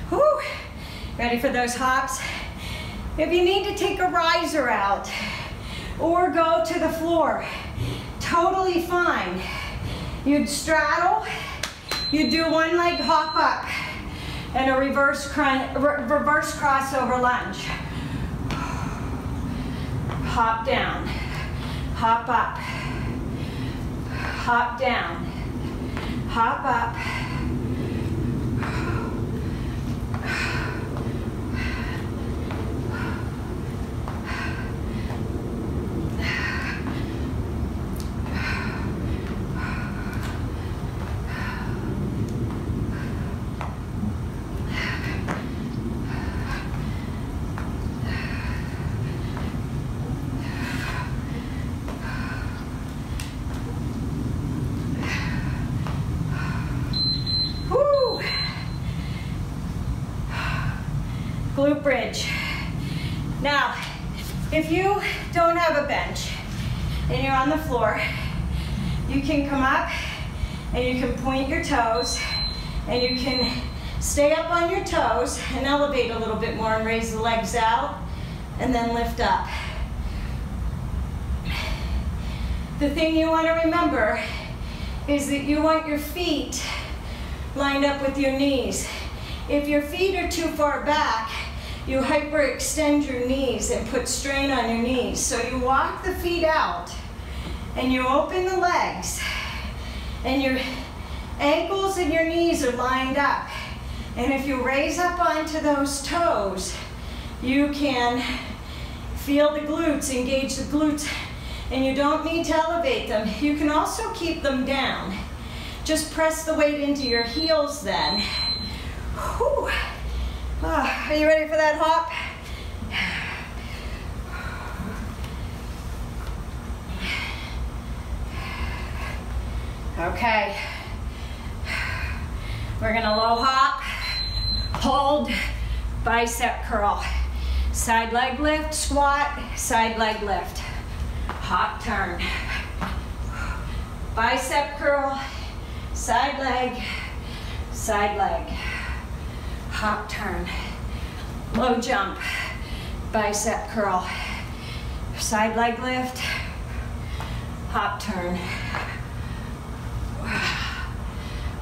whew. Ready for those hops? If you need to take a riser out or go to the floor, totally fine. You'd straddle, you'd do one leg hop up and a reverse crossover lunge. Hop down, hop up, hop down, hop up, glute bridge. Now, if you don't have a bench and you're on the floor, you can come up and you can point your toes and you can stay up on your toes and elevate a little bit more and raise the legs out and then lift up. The thing you want to remember is that you want your feet lined up with your knees. If your feet are too far back, you hyperextend your knees and put strain on your knees. So you walk the feet out and you open the legs and your ankles and your knees are lined up. And if you raise up onto those toes, you can feel the glutes, engage the glutes, and you don't need to elevate them. You can also keep them down. Just press the weight into your heels then. Whew. Oh, are you ready for that hop? Okay. We're gonna low hop, hold, bicep curl. Side leg lift, squat, side leg lift. Hop, turn. Bicep curl, side leg, hop, turn. Low jump, bicep curl, side leg lift, hop, turn.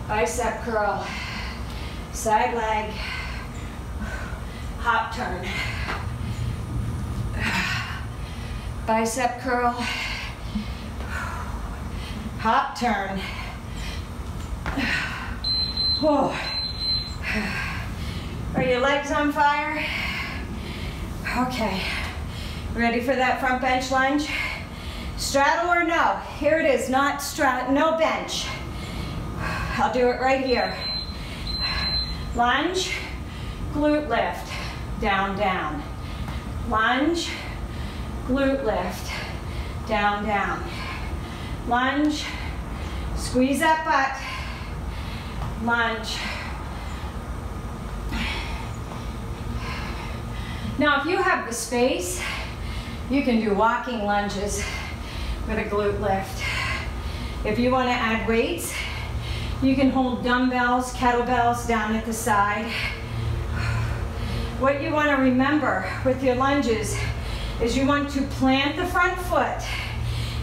Bicep curl, side leg, hop, turn. Bicep curl, hop, turn. Whoa. Are your legs on fire? Okay. Ready for that front bench lunge? Straddle or no? Here it is, not straddle, no bench. I'll do it right here. Lunge, glute lift, down, down. Lunge, glute lift, down, down. Lunge, squeeze that butt, lunge. Now if you have the space, you can do walking lunges with a glute lift. If you want to add weights, you can hold dumbbells, kettlebells down at the side. What you want to remember with your lunges is you want to plant the front foot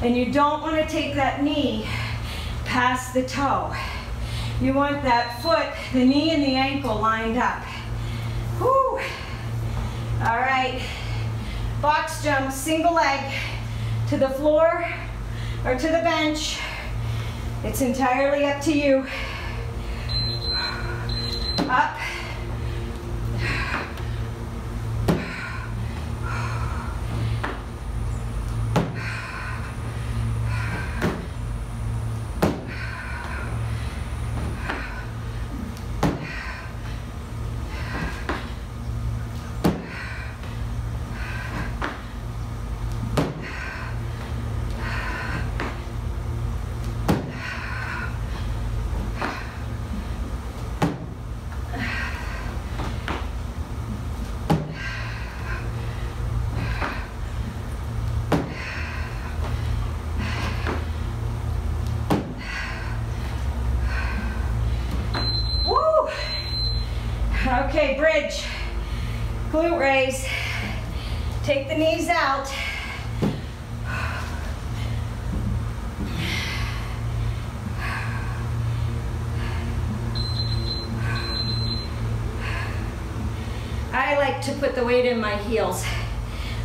and you don't want to take that knee past the toe. You want that foot, the knee and the ankle lined up. Whew. All right, box jump, single leg to the floor or to the bench. It's entirely up to you. Up. Okay, bridge, glute raise, take the knees out. I like to put the weight in my heels.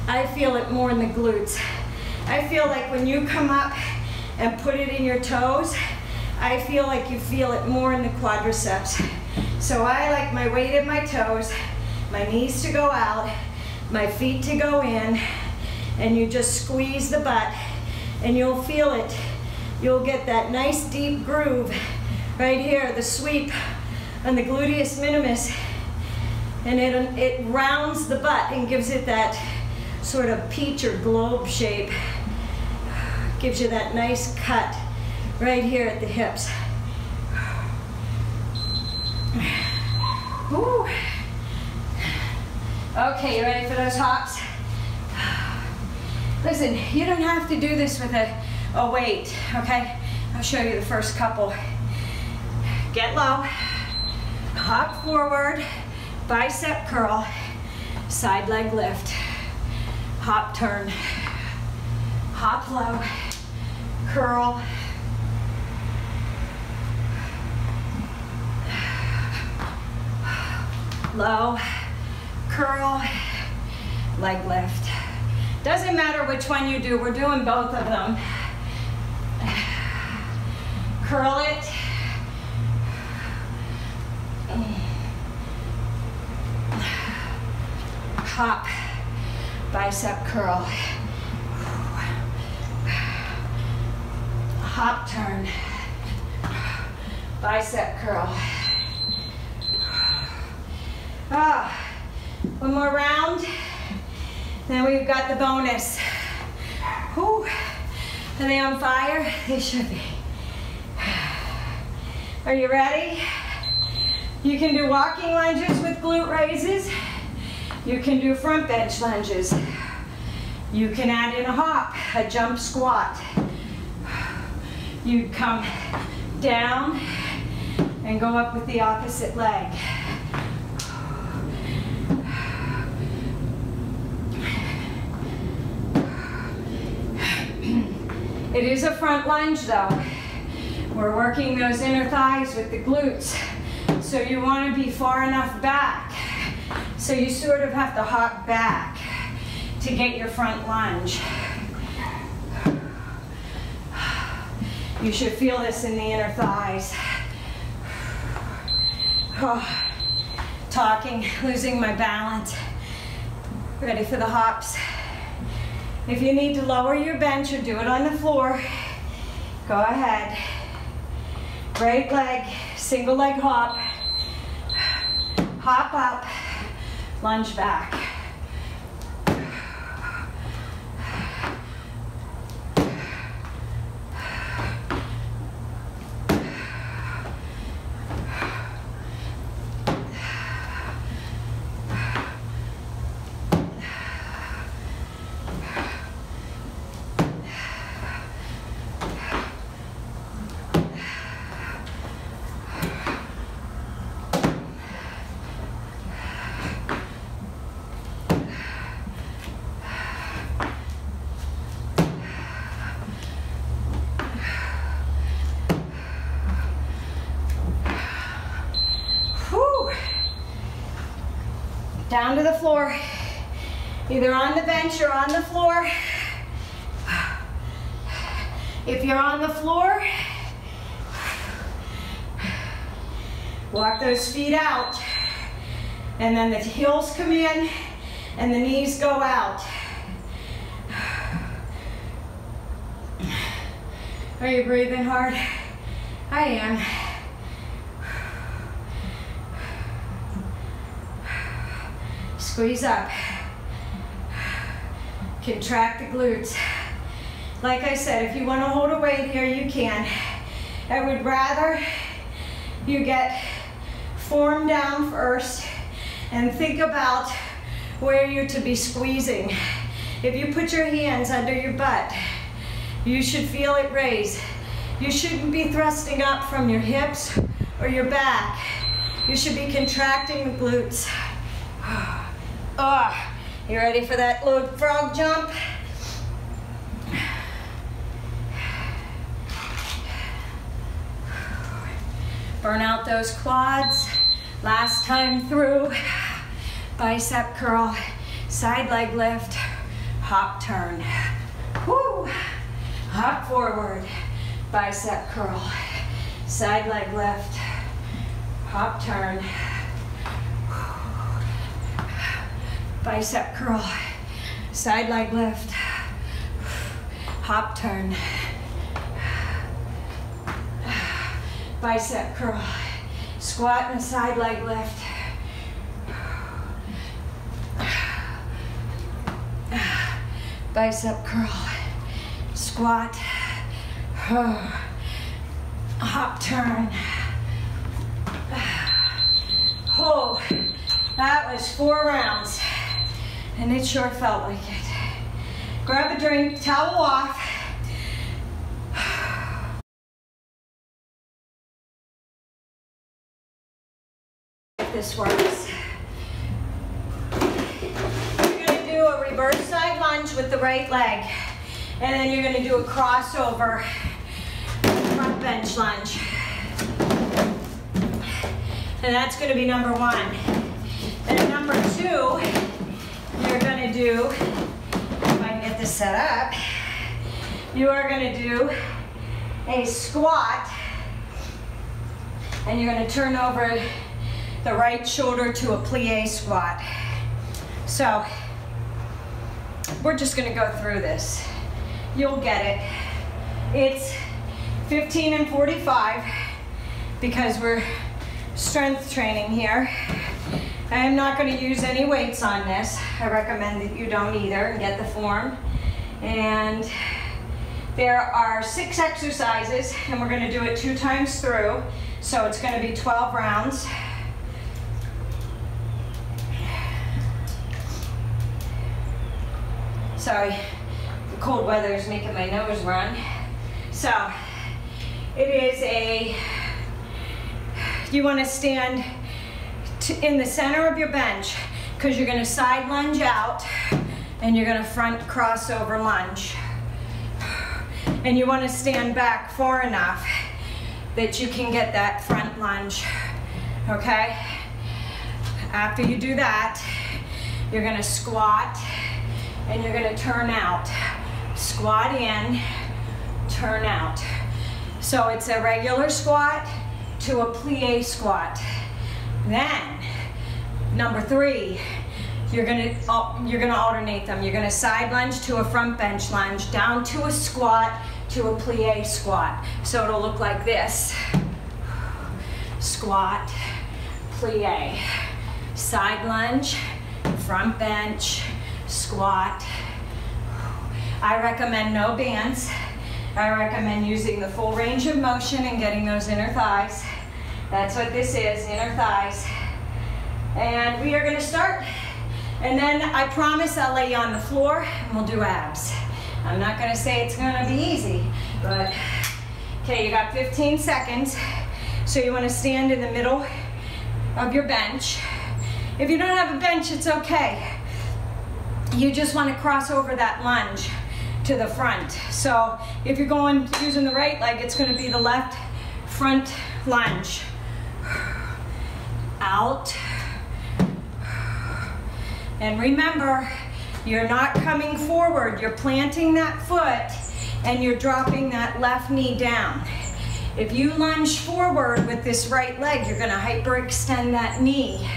I feel it more in the glutes. I feel like when you come up and put it in your toes, I feel like you feel it more in the quadriceps. So I like my weight in my toes, my knees to go out, my feet to go in, and you just squeeze the butt and you'll feel it. You'll get that nice deep groove right here, the sweep on the gluteus minimus, and it rounds the butt and gives it that sort of peach or globe shape. Gives you that nice cut right here at the hips. Woo. Okay, you ready for those hops? Listen, you don't have to do this with a weight, okay? I'll show you the first couple. Get low, hop forward, bicep curl, side leg lift, hop turn, hop low, curl, low, curl, leg lift. Doesn't matter which one you do, we're doing both of them. Curl it. Hop, bicep curl. Hop turn, bicep curl. One more round, then we've got the bonus. Whew. Are they on fire? They should be. Are you ready? You can do walking lunges with glute raises. You can do front bench lunges. You can add in a hop, a jump squat. You'd come down and go up with the opposite leg. It is a front lunge though. We're working those inner thighs with the glutes. So you want to be far enough back. So you sort of have to hop back to get your front lunge. You should feel this in the inner thighs. Oh, talking, losing my balance. Ready for the hops. If you need to lower your bench or do it on the floor, go ahead. Right leg, single leg hop. Hop up, lunge back. Down to the floor, either on the bench or on the floor. If you're on the floor, Walk those feet out. And then the heels come in and the knees go out. Are you breathing hard? I am. Squeeze up. Contract the glutes. Like I said, if you want to hold a weight here, you can. I would rather you get form down first and think about where you're to be squeezing. If you put your hands under your butt, you should feel it raise. You shouldn't be thrusting up from your hips or your back. You should be contracting the glutes. You ready for that little frog jump? Burn out those quads. Last time through. Bicep curl, side leg lift, hop turn. Woo! Hop forward, bicep curl, side leg lift, hop turn. Bicep curl, side leg lift, hop turn. Bicep curl, squat and side leg lift. Bicep curl, squat, hop turn. Oh, that was 4 rounds, and it sure felt like it. Grab a drink, towel off. This works. You're going to do a reverse side lunge with the right leg, and then you're going to do a crossover front bench lunge. And that's going to be number 1. Then number 2, you're going to do, if I can get this set up, you are going to do a squat, and you're going to turn over the right shoulder to a plie squat. So we're just going to go through this. You'll get it. It's 15 and 45 because we're strength training here. I am not going to use any weights on this. I recommend that you don't either, and get the form. And there are 6 exercises, and we're going to do it 2 times through. So it's going to be 12 rounds. Sorry, the cold weather is making my nose run. So, it is you want to stand in the center of your bench because you're going to side lunge out and you're going to front crossover lunge. And you want to stand back far enough that you can get that front lunge, okay? After you do that, you're going to squat and you're going to turn out. Squat in, turn out. So it's a regular squat to a plie squat. Then, number 3, you're going to alternate them. You're going to side lunge to a front bench lunge, down to a squat to a plie squat. So it'll look like this. Squat, plie, side lunge, front bench, squat. I recommend no bands. I recommend using the full range of motion and getting those inner thighs. That's what this is, inner thighs. And we are going to start. And then I promise I'll lay you on the floor and we'll do abs. I'm not going to say it's going to be easy, but okay, you got 15 seconds. So you want to stand in the middle of your bench. If you don't have a bench, it's okay. You just want to cross over that lunge to the front. So if you're going using the right leg, it's going to be the left front lunge. Out. And remember, you're not coming forward. You're planting that foot and you're dropping that left knee down. If you lunge forward with this right leg, you're gonna hyperextend that knee.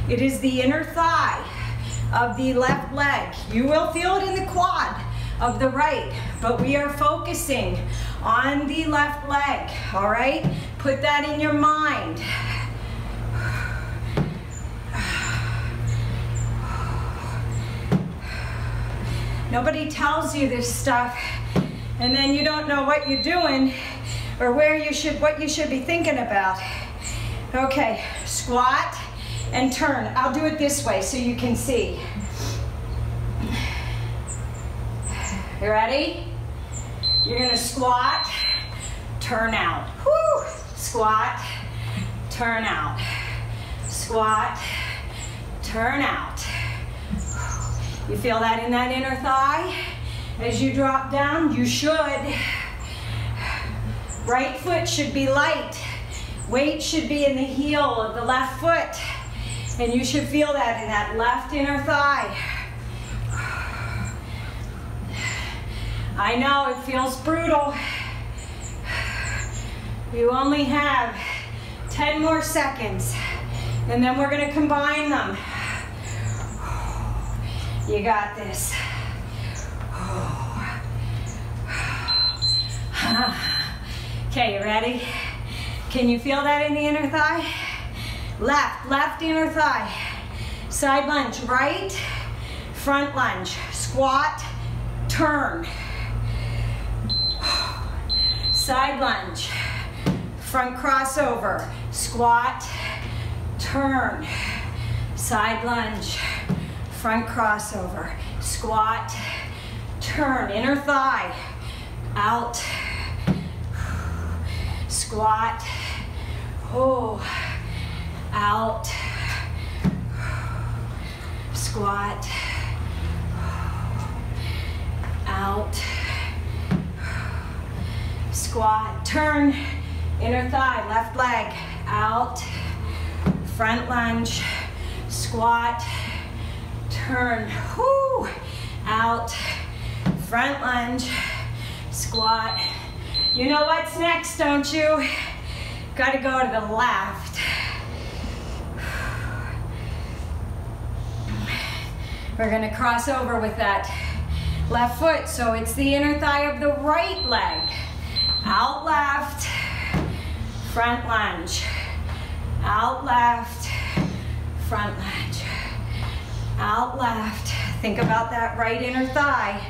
It is the inner thigh of the left leg. You will feel it in the quad of the right, but we are focusing on the left leg, all right? Put that in your mind. Nobody tells you this stuff, and then you don't know what you're doing or what you should be thinking about. Okay, squat and turn. I'll do it this way so you can see. You ready? You're gonna squat, turn out. Woo! Squat, turn out. Squat, turn out. You feel that in that inner thigh? As you drop down, you should. Right foot should be light. Weight should be in the heel of the left foot. And you should feel that in that left inner thigh. I know it feels brutal. You only have 10 more seconds, and then we're gonna combine them. You got this. Okay, you ready? Can you feel that in the inner thigh? Left inner thigh. Side lunge, right, front lunge, squat, turn. Side lunge, front crossover, squat, turn. Side lunge, front crossover, squat, turn. Inner thigh, out, squat, oh, out, squat, out, squat, turn, inner thigh, left leg, out, front lunge, squat, turn, whoo, out, front lunge, squat. You know what's next, don't you? Gotta go to the left. We're gonna cross over with that left foot, so it's the inner thigh of the right leg. Out left, front lunge. Out left, front lunge. Out left. Think about that right inner thigh.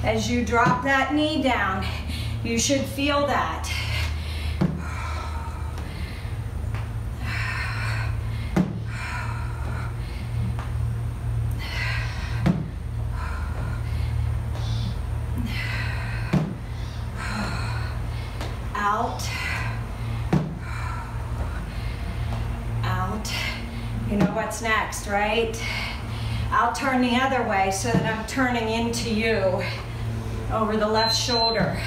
As you drop that knee down, you should feel that. Out, out. You know what's next, right? I'll turn the other way so that I'm turning into you over the left shoulder.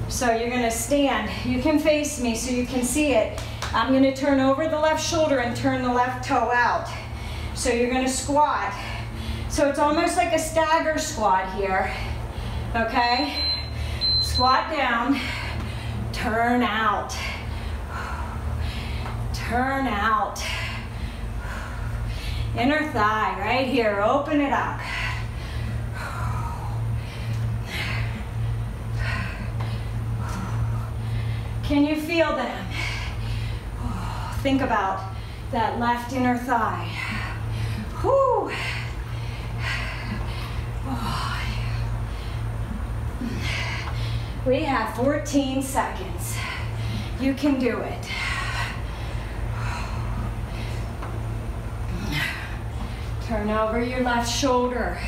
So you're gonna stand. You can face me so you can see it. I'm gonna turn over the left shoulder and turn the left toe out. So you're gonna squat. So it's almost like a stagger squat here, okay? Squat down. Turn out, turn out. Inner thigh right here, open it up. Can you feel them? Think about that left inner thigh. Whew. We have 14 seconds. You can do it. Turn over your left shoulder.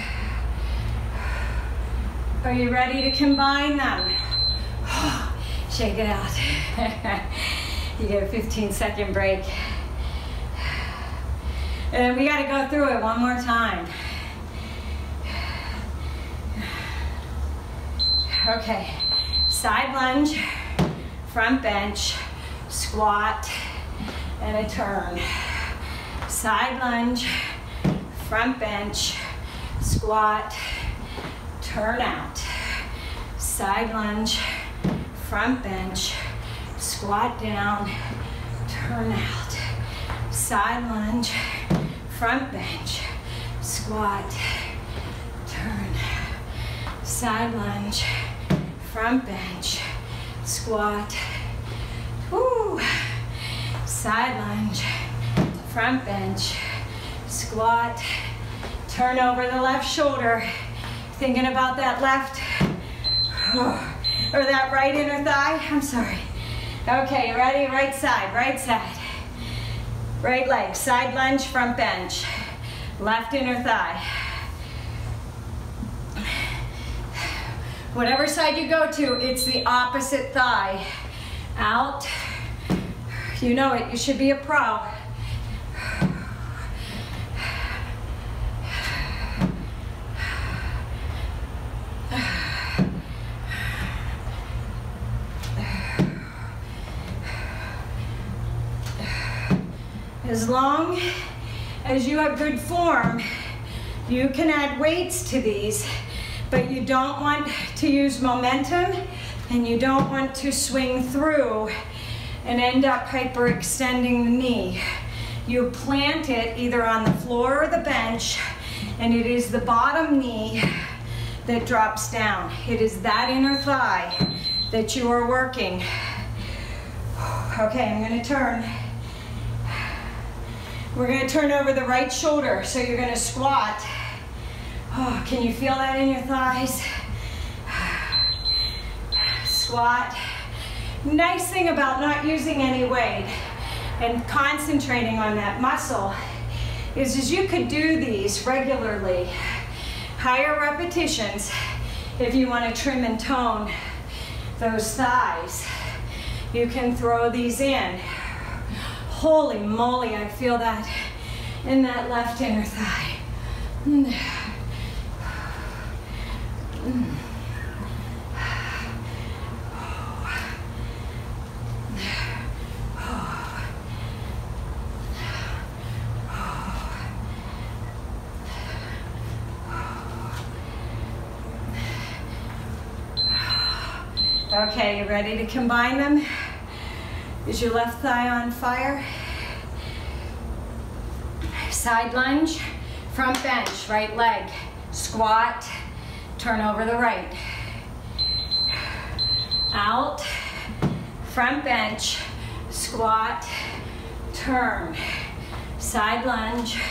Are you ready to combine them? Shake it out. You get a 15-second break. And we got to go through it one more time. Okay. Side lunge, front bench, squat, and a turn. Side lunge, front bench, squat, turn out. side lunge, front bench, squat down, turn out. Side lunge, front bench, squat, turn. Side lunge, front bench, squat. Woo. Side lunge, front bench, squat. Turn over the left shoulder. Thinking about that left or that right inner thigh. I'm sorry. Okay, ready? Right side, right side. Right leg, side lunge, front bench. Left inner thigh. Whatever side you go to, it's the opposite thigh. Out. You know it, you should be a pro. As long as you have good form, you can add weights to these, but you don't want to use momentum and you don't want to swing through and end up hyperextending the knee. You plant it either on the floor or the bench, and it is the bottom knee that drops down. It is that inner thigh that you are working. Okay, I'm gonna turn. We're gonna turn over the right shoulder, so you're gonna squat. Oh, can you feel that in your thighs? Squat. Nice thing about not using any weight and concentrating on that muscle is you could do these regularly. Higher repetitions if you want to trim and tone those thighs. You can throw these in. Holy moly, I feel that in that left inner thigh. Okay, you ready to combine them? Is your left thigh on fire? Side lunge, front bench, right leg. Squat, turn over the right. Out, front bench, squat, turn. Side lunge,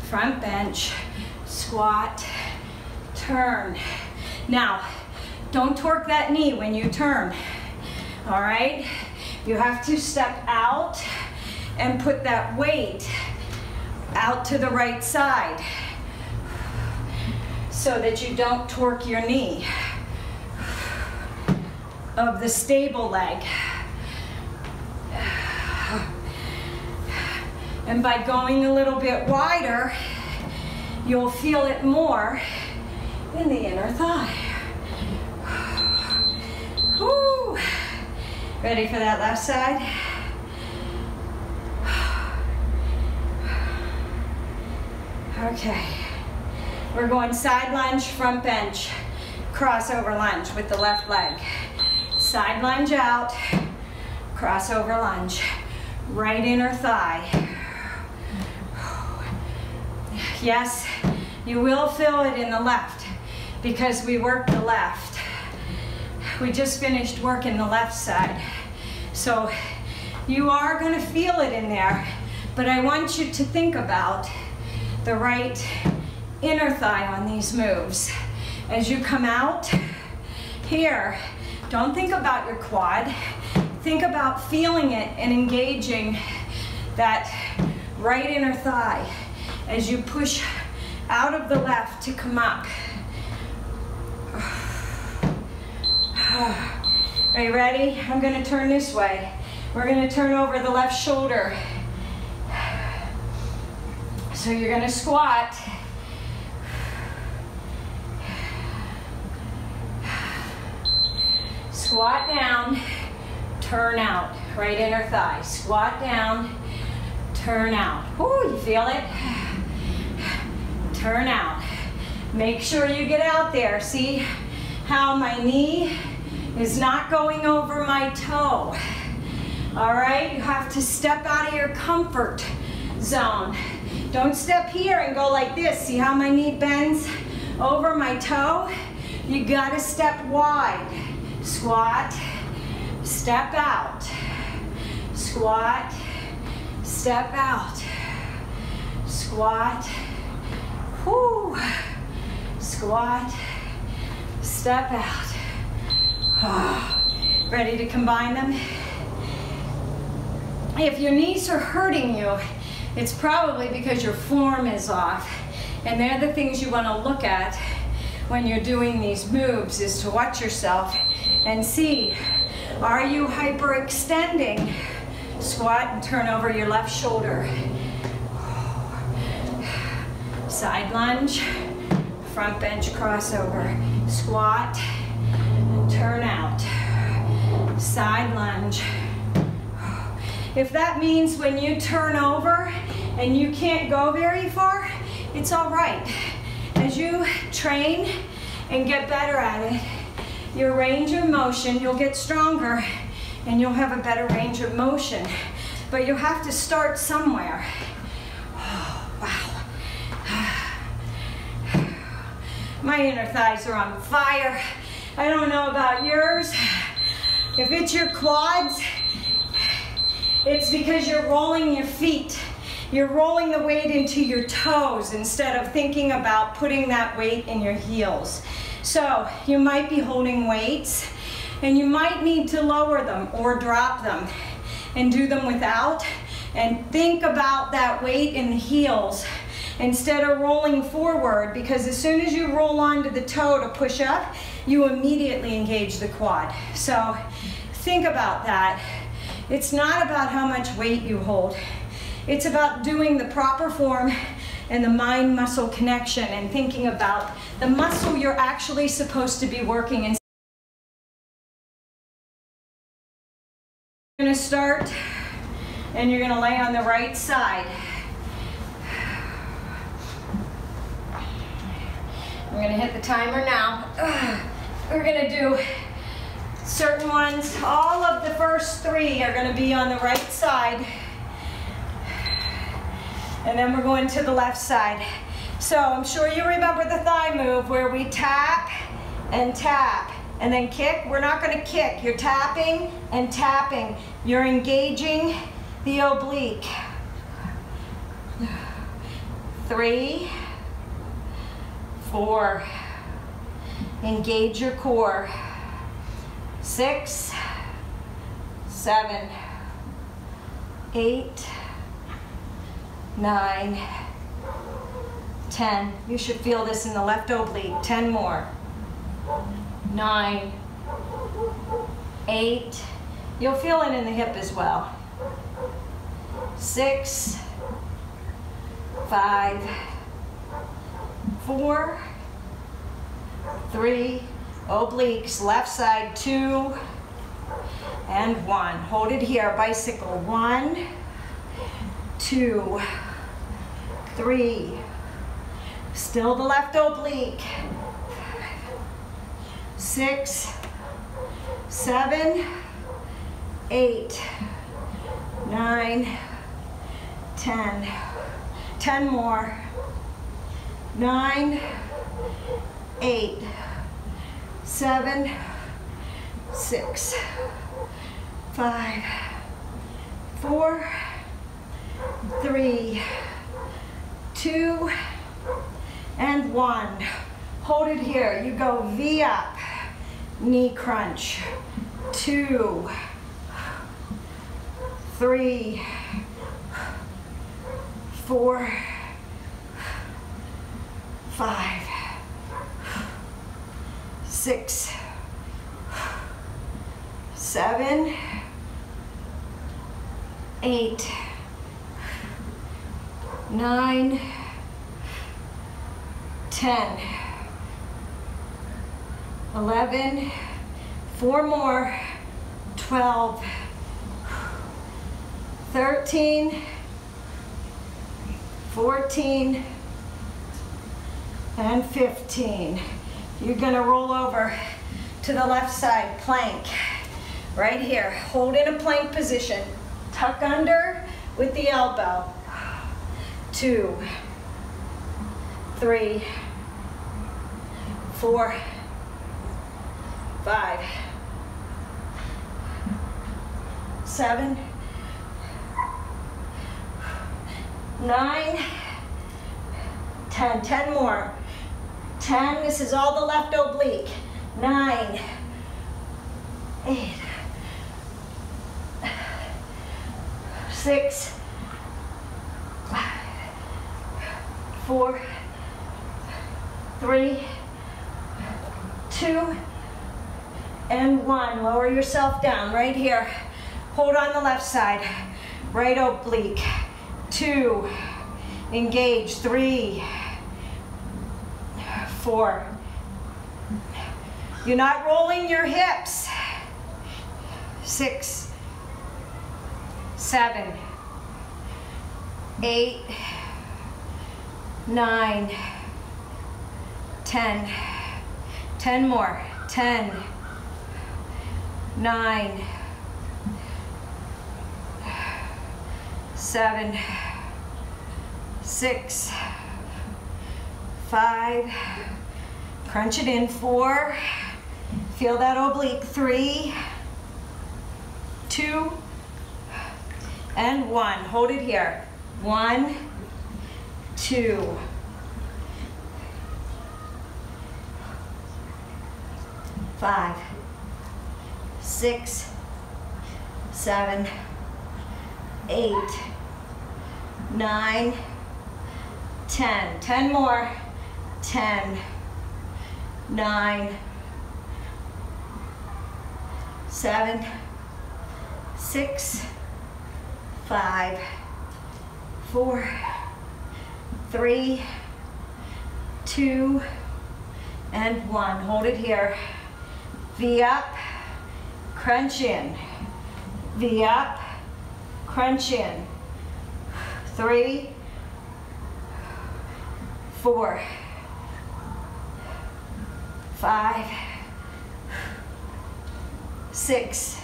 front bench, squat, turn. Now, don't torque that knee when you turn, all right? You have to step out and put that weight out to the right side so that you don't torque your knee of the stable leg. And by going a little bit wider, you'll feel it more in the inner thigh. Woo. Ready for that left side? Okay. We're going side lunge, front bench, crossover lunge with the left leg. Side lunge out, crossover lunge, right inner thigh. Yes, you will feel it in the left because we worked the left. We just finished working the left side. So you are going to feel it in there, but I want you to think about the right inner thigh on these moves. As you come out here, don't think about your quad. Think about feeling it and engaging that right inner thigh as you push out of the left to come up. Are you ready? I'm going to turn this way. We're going to turn over the left shoulder. So you're going to squat. Squat down, turn out. Right inner thigh. Squat down, turn out. Ooh, you feel it? Turn out. Make sure you get out there. See how my knee is not going over my toe. All right, you have to step out of your comfort zone. Don't step here and go like this. See how my knee bends over my toe? You gotta step wide. Squat, step out. Squat, step out. Squat, whoo. Squat, step out. Ready to combine them? If your knees are hurting you, it's probably because your form is off. And they're the things you want to look at when you're doing these moves, is to watch yourself and see, are you hyperextending? Squat and turn over your left shoulder. Side lunge, front bench crossover. Squat and turn out. Side lunge. If that means when you turn over and you can't go very far, it's all right. As you train and get better at it, your range of motion, you'll get stronger and you'll have a better range of motion. But you have to start somewhere. Oh, wow. My inner thighs are on fire. I don't know about yours. If it's your quads, it's because you're rolling your feet. You're rolling the weight into your toes instead of thinking about putting that weight in your heels. So you might be holding weights and you might need to lower them or drop them and do them without, and think about that weight in the heels instead of rolling forward, because as soon as you roll onto the toe to push up, you immediately engage the quad. So think about that. It's not about how much weight you hold. It's about doing the proper form and the mind-muscle connection and thinking about the muscle you're actually supposed to be working in. You're gonna start and you're gonna lay on the right side. I'm gonna hit the timer now. We're gonna do certain ones. All of the first three are gonna be on the right side. And then we're going to the left side. So I'm sure you remember the thigh move where we tap and then kick. We're not gonna kick. You're tapping and tapping. You're engaging the oblique. 3, 4. Engage your core. 6, 7, 8, 9, 10. You should feel this in the left oblique. 10 more. 9, 8. You'll feel it in the hip as well. 6, 5, 4, 3, obliques, left side, 2, and 1. Hold it here, bicycle. 1, 2, 3. Still the left oblique. 6, 7, 8, 9, 10. 10 more. 9, 8, 7, 6, 5, 4, 3, 2, and 1. Hold it here. You go V up, knee crunch. 2, 3, 4, 5, 6, 7, 8, 9, 10, 11, 4 more, 12, 13, 14, and 15. You're gonna roll over to the left side, plank. Right here, hold in a plank position. Tuck under with the elbow. 2, 3, 4, 5, 7, 9, 10. 10 more. 10, this is all the left oblique. 9, 8, 6, 5, 4, 3, 2, and 1. Lower yourself down right here. Hold on the left side. Right oblique. 2, engage. 3, 4. You're not rolling your hips. 6, 7, 8, 9, 10. 10 more. 10, 9, 7, 6, 5, crunch it in. 4, feel that oblique. 3, 2, and 1. Hold it here. 1, 2, 5, 6, 7, 8, 9, 10. 10 more. 10, 9, 7, 6, 5, 4, 3, 2, and 1. Hold it here. V up, crunch in. V up, crunch in. 3, 4, 5, 6,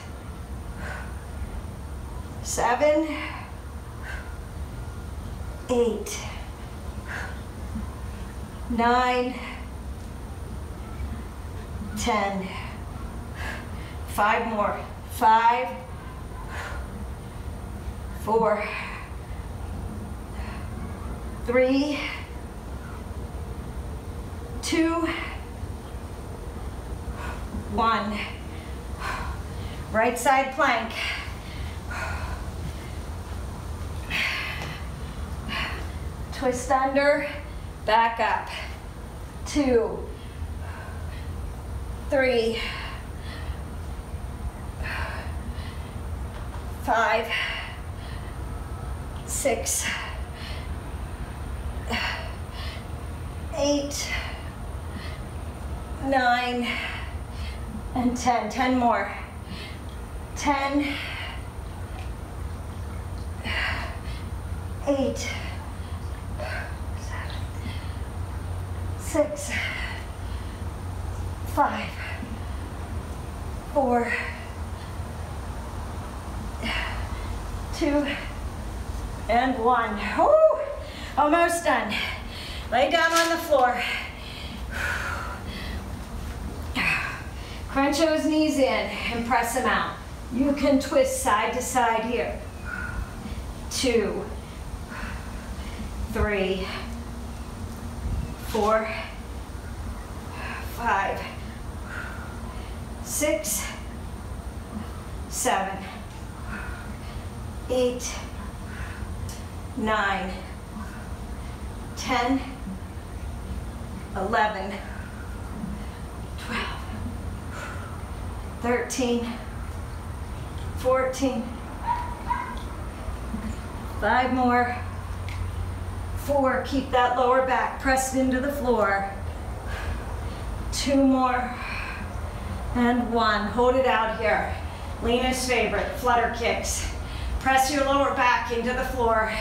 7, 8, 9, 10. 5 more. 5, 4, 3, 2, 1. Right side plank. Twist under, back up. 2, 3, 5, 6, 8, 9, and 10. 10 more. 10, 8, 7, 6, 5, 4, 2, and 1. Woo! Almost done. Lay down on the floor. Crunch those knees in and press them out. You can twist side to side here. 2, 3, 4, 5, 6, 7, 8, 9, 10, 11, 12, 13, 14, 5 more, 4, keep that lower back pressed into the floor, 2 more, and 1. Hold it out here. Lena's favorite, flutter kicks. Press your lower back into the floor.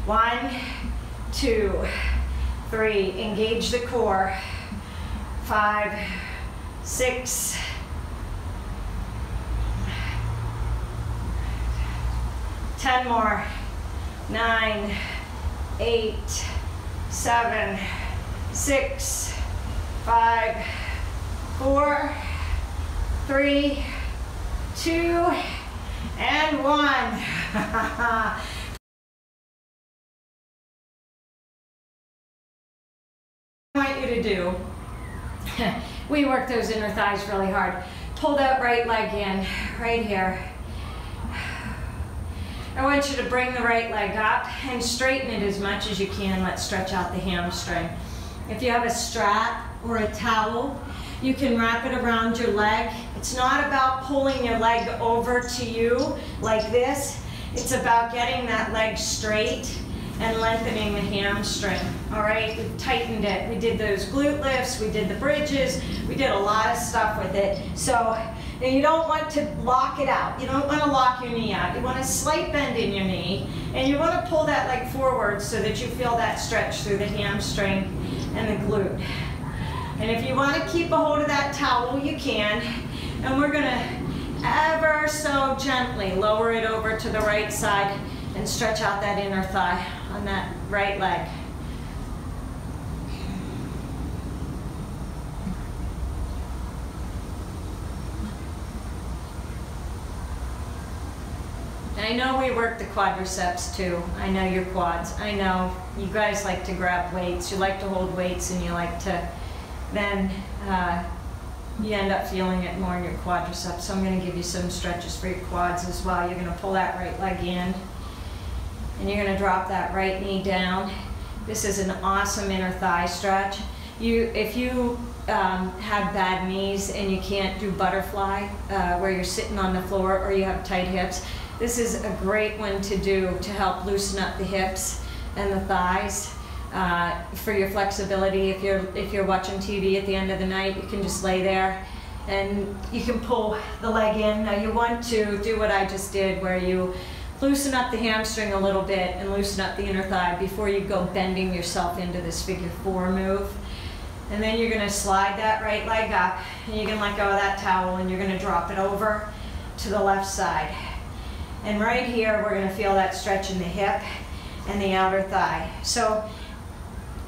1, 2, 3, engage the core. 5, 6, 10 more, 9, 8, 7, 6, 5, 4, 3, 2, and 1. I want you to do, we work those inner thighs really hard. Pull that right leg in, right here. I want you to bring the right leg up and straighten it as much as you can. Let's stretch out the hamstring. If you have a strap or a towel, you can wrap it around your leg. It's not about pulling your leg over to you like this. It's about getting that leg straight and lengthening the hamstring. All right, we've tightened it. We did those glute lifts, we did the bridges, we did a lot of stuff with it. So you don't want to lock it out. You don't want to lock your knee out. You want a slight bend in your knee, and you want to pull that leg forward so that you feel that stretch through the hamstring and the glute. And if you want to keep a hold of that towel, you can. And we're going to ever so gently lower it over to the right side and stretch out that inner thigh on that right leg. I know we work the quadriceps too. I know your quads. I know you guys like to grab weights. You like to hold weights, and you like to then you end up feeling it more in your quadriceps. So I'm going to give you some stretches for your quads as well. You're going to pull that right leg in, and you're going to drop that right knee down. This is an awesome inner thigh stretch. If you have bad knees and you can't do butterfly where you're sitting on the floor, or you have tight hips, this is a great one to do to help loosen up the hips and the thighs for your flexibility. If you're watching TV at the end of the night, you can just lay there and you can pull the leg in. Now you want to do what I just did, where you loosen up the hamstring a little bit and loosen up the inner thigh before you go bending yourself into this figure 4 move. And then you're going to slide that right leg up, and you can let go of that towel, and you're going to drop it over to the left side. And right here, we're going to feel that stretch in the hip and the outer thigh. So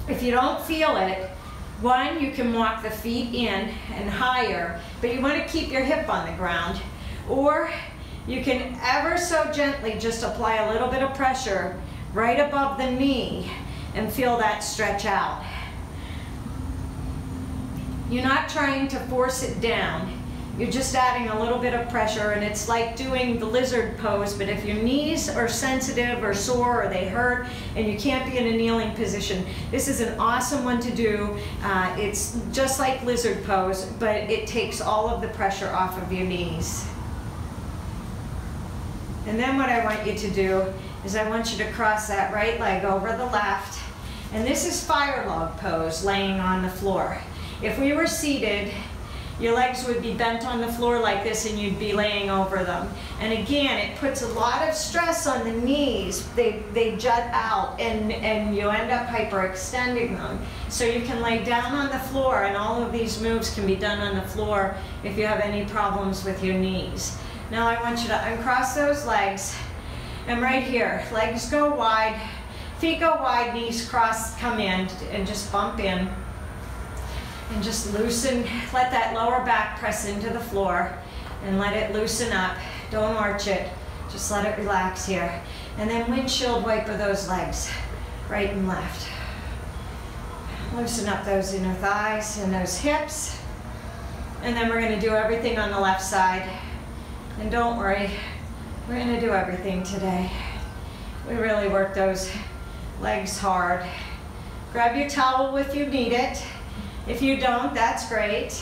if you don't feel it, one, you can walk the feet in and higher, but you want to keep your hip on the ground. Or you can ever so gently just apply a little bit of pressure right above the knee and feel that stretch out. You're not trying to force it down. You're just adding a little bit of pressure, and it's like doing the lizard pose, but if your knees are sensitive or sore or they hurt and you can't be in a kneeling position, this is an awesome one to do. It's just like lizard pose, but it takes all of the pressure off of your knees. And then what I want you to do is I want you to cross that right leg over the left, and this is fire log pose, laying on the floor. If we were seated, your legs would be bent on the floor like this, and you'd be laying over them. And again, it puts a lot of stress on the knees. They jut out, and you end up hyperextending them. So you can lay down on the floor, and all of these moves can be done on the floor if you have any problems with your knees. Now I want you to uncross those legs, and right here, legs go wide, feet go wide, knees cross, come in, and just bump in. And just loosen, let that lower back press into the floor and let it loosen up. Don't arch it, just let it relax here. And then windshield wiper those legs, right and left. Loosen up those inner thighs and those hips. And then we're gonna do everything on the left side. And don't worry, we're gonna do everything today. We really work those legs hard. Grab your towel if you need it. If you don't, that's great.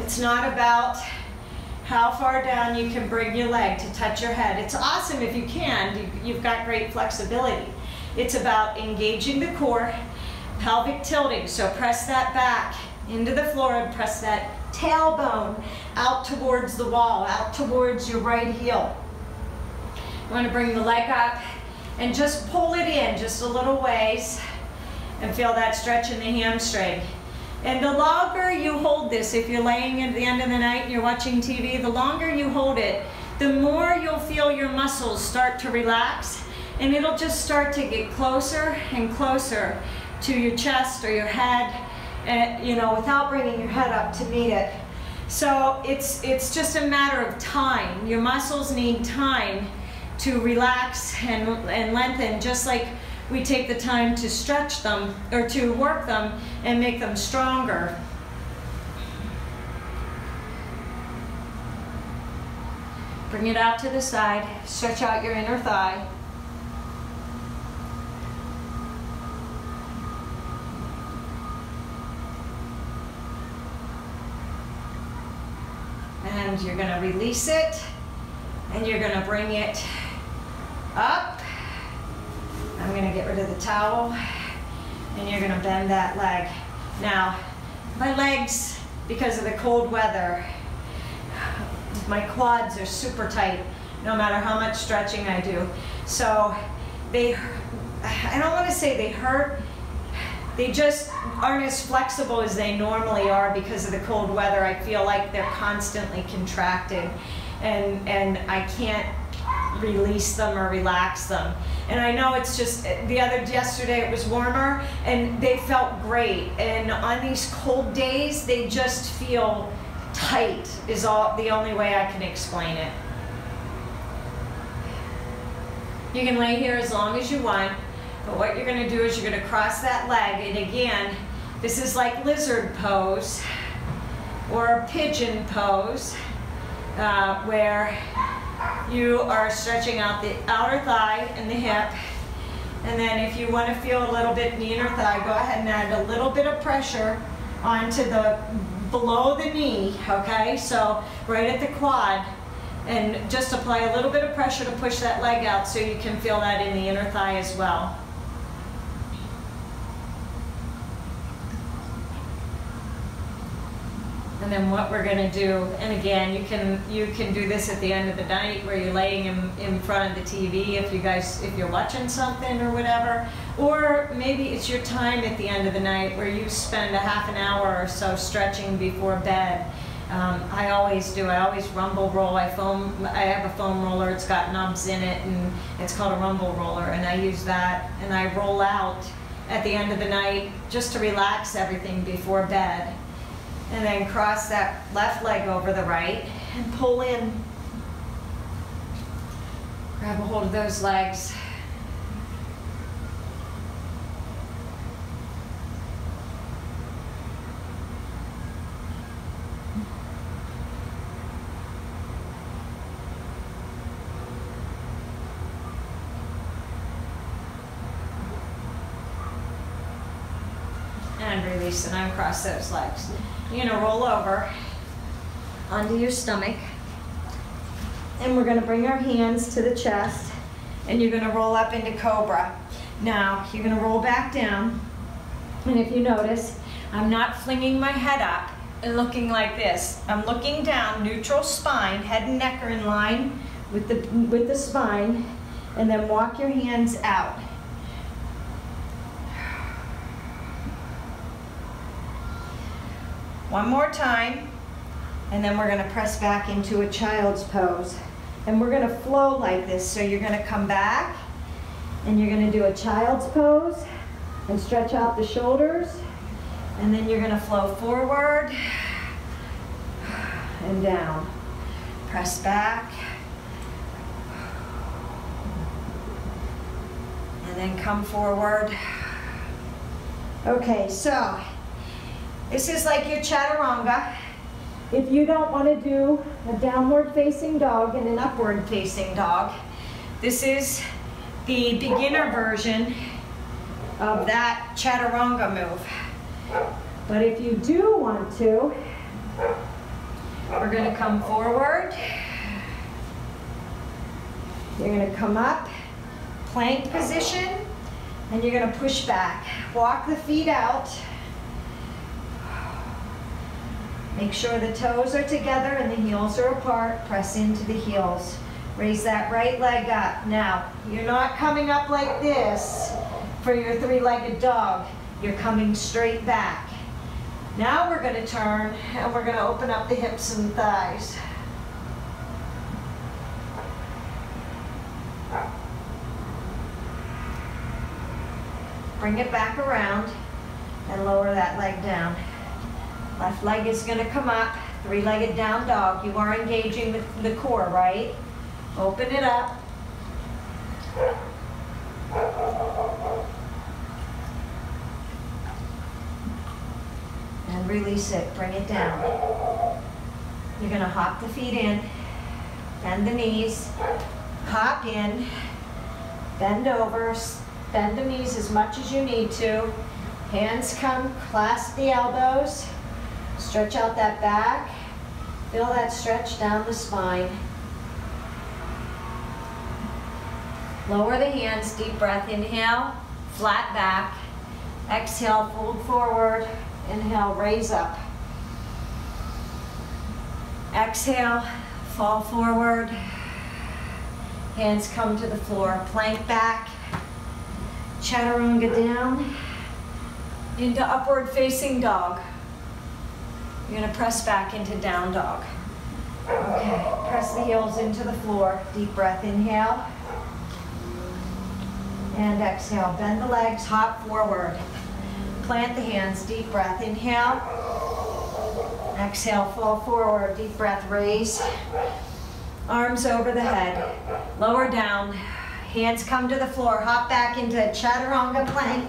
It's not about how far down you can bring your leg to touch your head. It's awesome if you can. You've got great flexibility. It's about engaging the core, pelvic tilting. So press that back into the floor and press that tailbone out towards the wall, out towards your right heel. You want to bring the leg up and just pull it in just a little ways. And feel that stretch in the hamstring. And the longer you hold this, if you're laying at the end of the night and you're watching TV, the longer you hold it, the more you'll feel your muscles start to relax, and it'll just start to get closer and closer to your chest or your head, and, you know, without bringing your head up to meet it. So it's just a matter of time. Your muscles need time to relax and lengthen, just like we take the time to stretch them or to work them and make them stronger. Bring it out to the side, stretch out your inner thigh. And you're going to release it, and you're going to bring it up. I'm going to get rid of the towel, and you're going to bend that leg. Now, my legs, because of the cold weather, my quads are super tight, no matter how much stretching I do. So they, I don't want to say they hurt, they just aren't as flexible as they normally are because of the cold weather. I feel like they're constantly contracted, and I can't release them or relax them. And I know it's just, yesterday it was warmer and they felt great. And on these cold days, they just feel tight is the only way I can explain it. You can lay here as long as you want, but what you're gonna do is you're gonna cross that leg, and again, this is like lizard pose or pigeon pose, where you are stretching out the outer thigh and the hip, and then if you want to feel a little bit in the inner thigh, go ahead and add a little bit of pressure onto the below the knee, okay? So right at the quad, and just apply a little bit of pressure to push that leg out so you can feel that in the inner thigh as well. And then what we're going to do, and again, you can do this at the end of the night where you're laying in front of the TV if you're watching something or whatever, or maybe it's your time at the end of the night where you spend a half an hour or so stretching before bed. I always do. I always rumble roll. I have a foam roller. It's got knobs in it, and it's called a rumble roller, and I use that, and I roll out at the end of the night just to relax everything before bed. And then cross that left leg over the right and pull in. Grab a hold of those legs. And release and uncross those legs. You're going to roll over onto your stomach, and we're going to bring our hands to the chest, and you're going to roll up into Cobra. Now, you're going to roll back down, and if you notice, I'm not flinging my head up and looking like this. I'm looking down, neutral spine, head and neck are in line with the spine, and then walk your hands out. One more time, and then we're going to press back into a child's pose. And we're going to flow like this. So you're going to come back, and you're going to do a child's pose, and stretch out the shoulders, and then you're going to flow forward and down. Press back, and then come forward. Okay, so this is like your chaturanga. If you don't want to do a downward facing dog and an upward facing dog, this is the beginner version of that chaturanga move. But if you do want to, we're going to come forward. You're going to come up, plank position, and you're going to push back. Walk the feet out. Make sure the toes are together and the heels are apart. Press into the heels. Raise that right leg up. Now, you're not coming up like this for your three-legged dog. You're coming straight back. Now we're going to turn and we're going to open up the hips and thighs. Bring it back around and lower that leg down. Left leg is going to come up, three-legged down dog. You are engaging the core, right? Open it up. And release it, bring it down. You're going to hop the feet in, bend the knees, hop in, bend over, bend the knees as much as you need to. Hands come, clasp the elbows, stretch out that back, feel that stretch down the spine. Lower the hands, deep breath, inhale, flat back, exhale, fold forward, inhale, raise up. Exhale, fall forward, hands come to the floor, plank back, chaturanga down, into upward facing dog. You're gonna press back into down dog. Okay, press the heels into the floor, deep breath, inhale, and exhale, bend the legs, hop forward. Plant the hands, deep breath, inhale. Exhale, fall forward, deep breath, raise. Arms over the head, lower down. Hands come to the floor, hop back into chaturanga plank.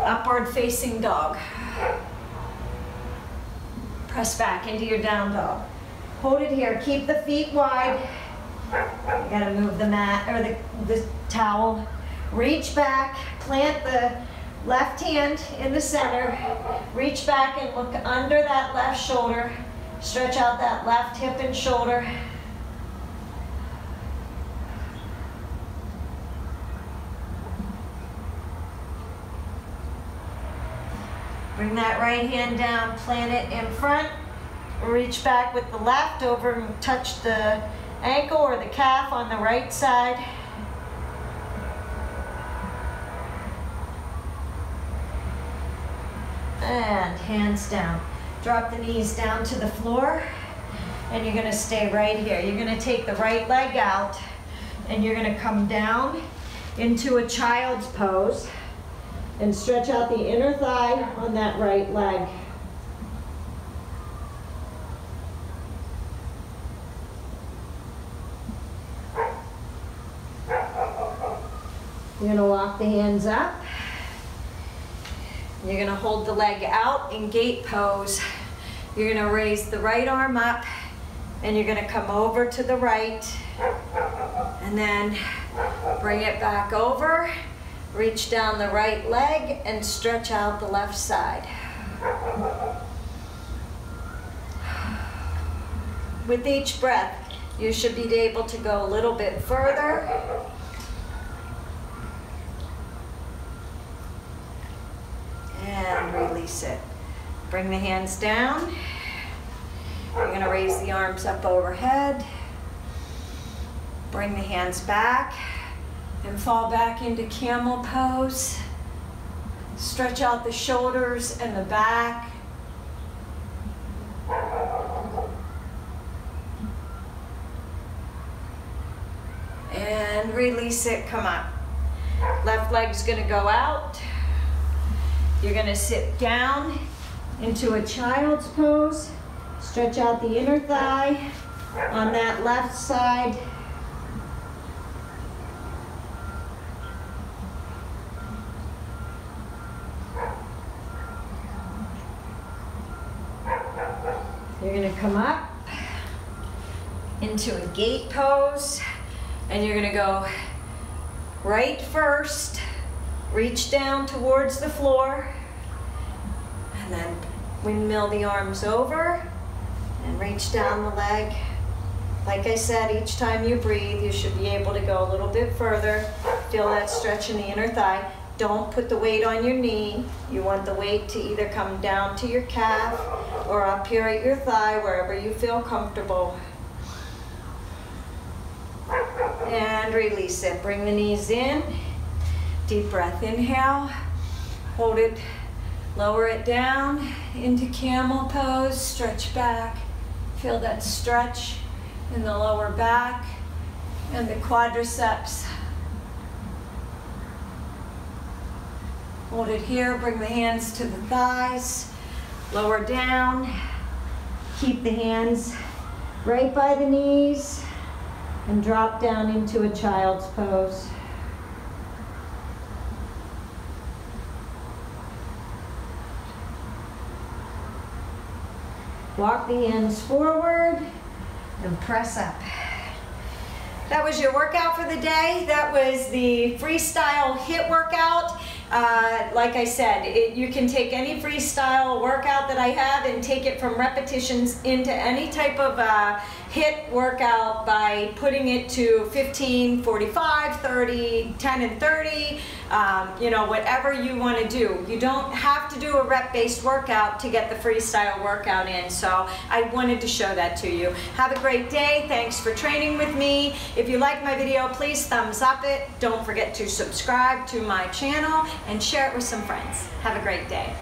Upward facing dog. Press back into your down dog. Hold it here, keep the feet wide. You gotta move the mat, or the towel. Reach back, plant the left hand in the center. Reach back and look under that left shoulder. Stretch out that left hip and shoulder. Bring that right hand down, plant it in front. Reach back with the left over and touch the ankle or the calf on the right side. And hands down. Drop the knees down to the floor, and you're gonna stay right here. You're gonna take the right leg out, and you're gonna come down into a child's pose and stretch out the inner thigh on that right leg. You're gonna walk the hands up. You're gonna hold the leg out in gate pose. You're gonna raise the right arm up, and you're gonna come over to the right, and then bring it back over. Reach down the right leg and stretch out the left side. With each breath, you should be able to go a little bit further. And release it. Bring the hands down. You're going to raise the arms up overhead. Bring the hands back and fall back into camel pose. Stretch out the shoulders and the back. And release it, come up. Left leg's gonna go out. You're gonna sit down into a child's pose. Stretch out the inner thigh on that left side. You're gonna come up into a gate pose, and you're gonna go right first, reach down towards the floor, and then windmill the arms over and reach down the leg. Like I said, each time you breathe, you should be able to go a little bit further. Feel that stretch in the inner thigh. Don't put the weight on your knee. You want the weight to either come down to your calf or up here at your thigh, wherever you feel comfortable. And release it. Bring the knees in. Deep breath, inhale. Hold it Lower it down into camel pose, stretch back. Feel that stretch in the lower back and the quadriceps. Hold it here, bring the hands to the thighs, lower down. Keep the hands right by the knees and drop down into a child's pose. Walk the hands forward and press up. That was your workout for the day. That was the Freestyle HIIT workout. Like I said, you can take any freestyle workout that I have and take it from repetitions into any type of HIIT workout by putting it to 15, 45, 30, 10 and 30, you know, whatever you want to do. You don't have to do a rep-based workout to get the freestyle workout in, so I wanted to show that to you. Have a great day. Thanks for training with me. If you like my video, please thumbs up it. Don't forget to subscribe to my channel and share it with some friends. Have a great day.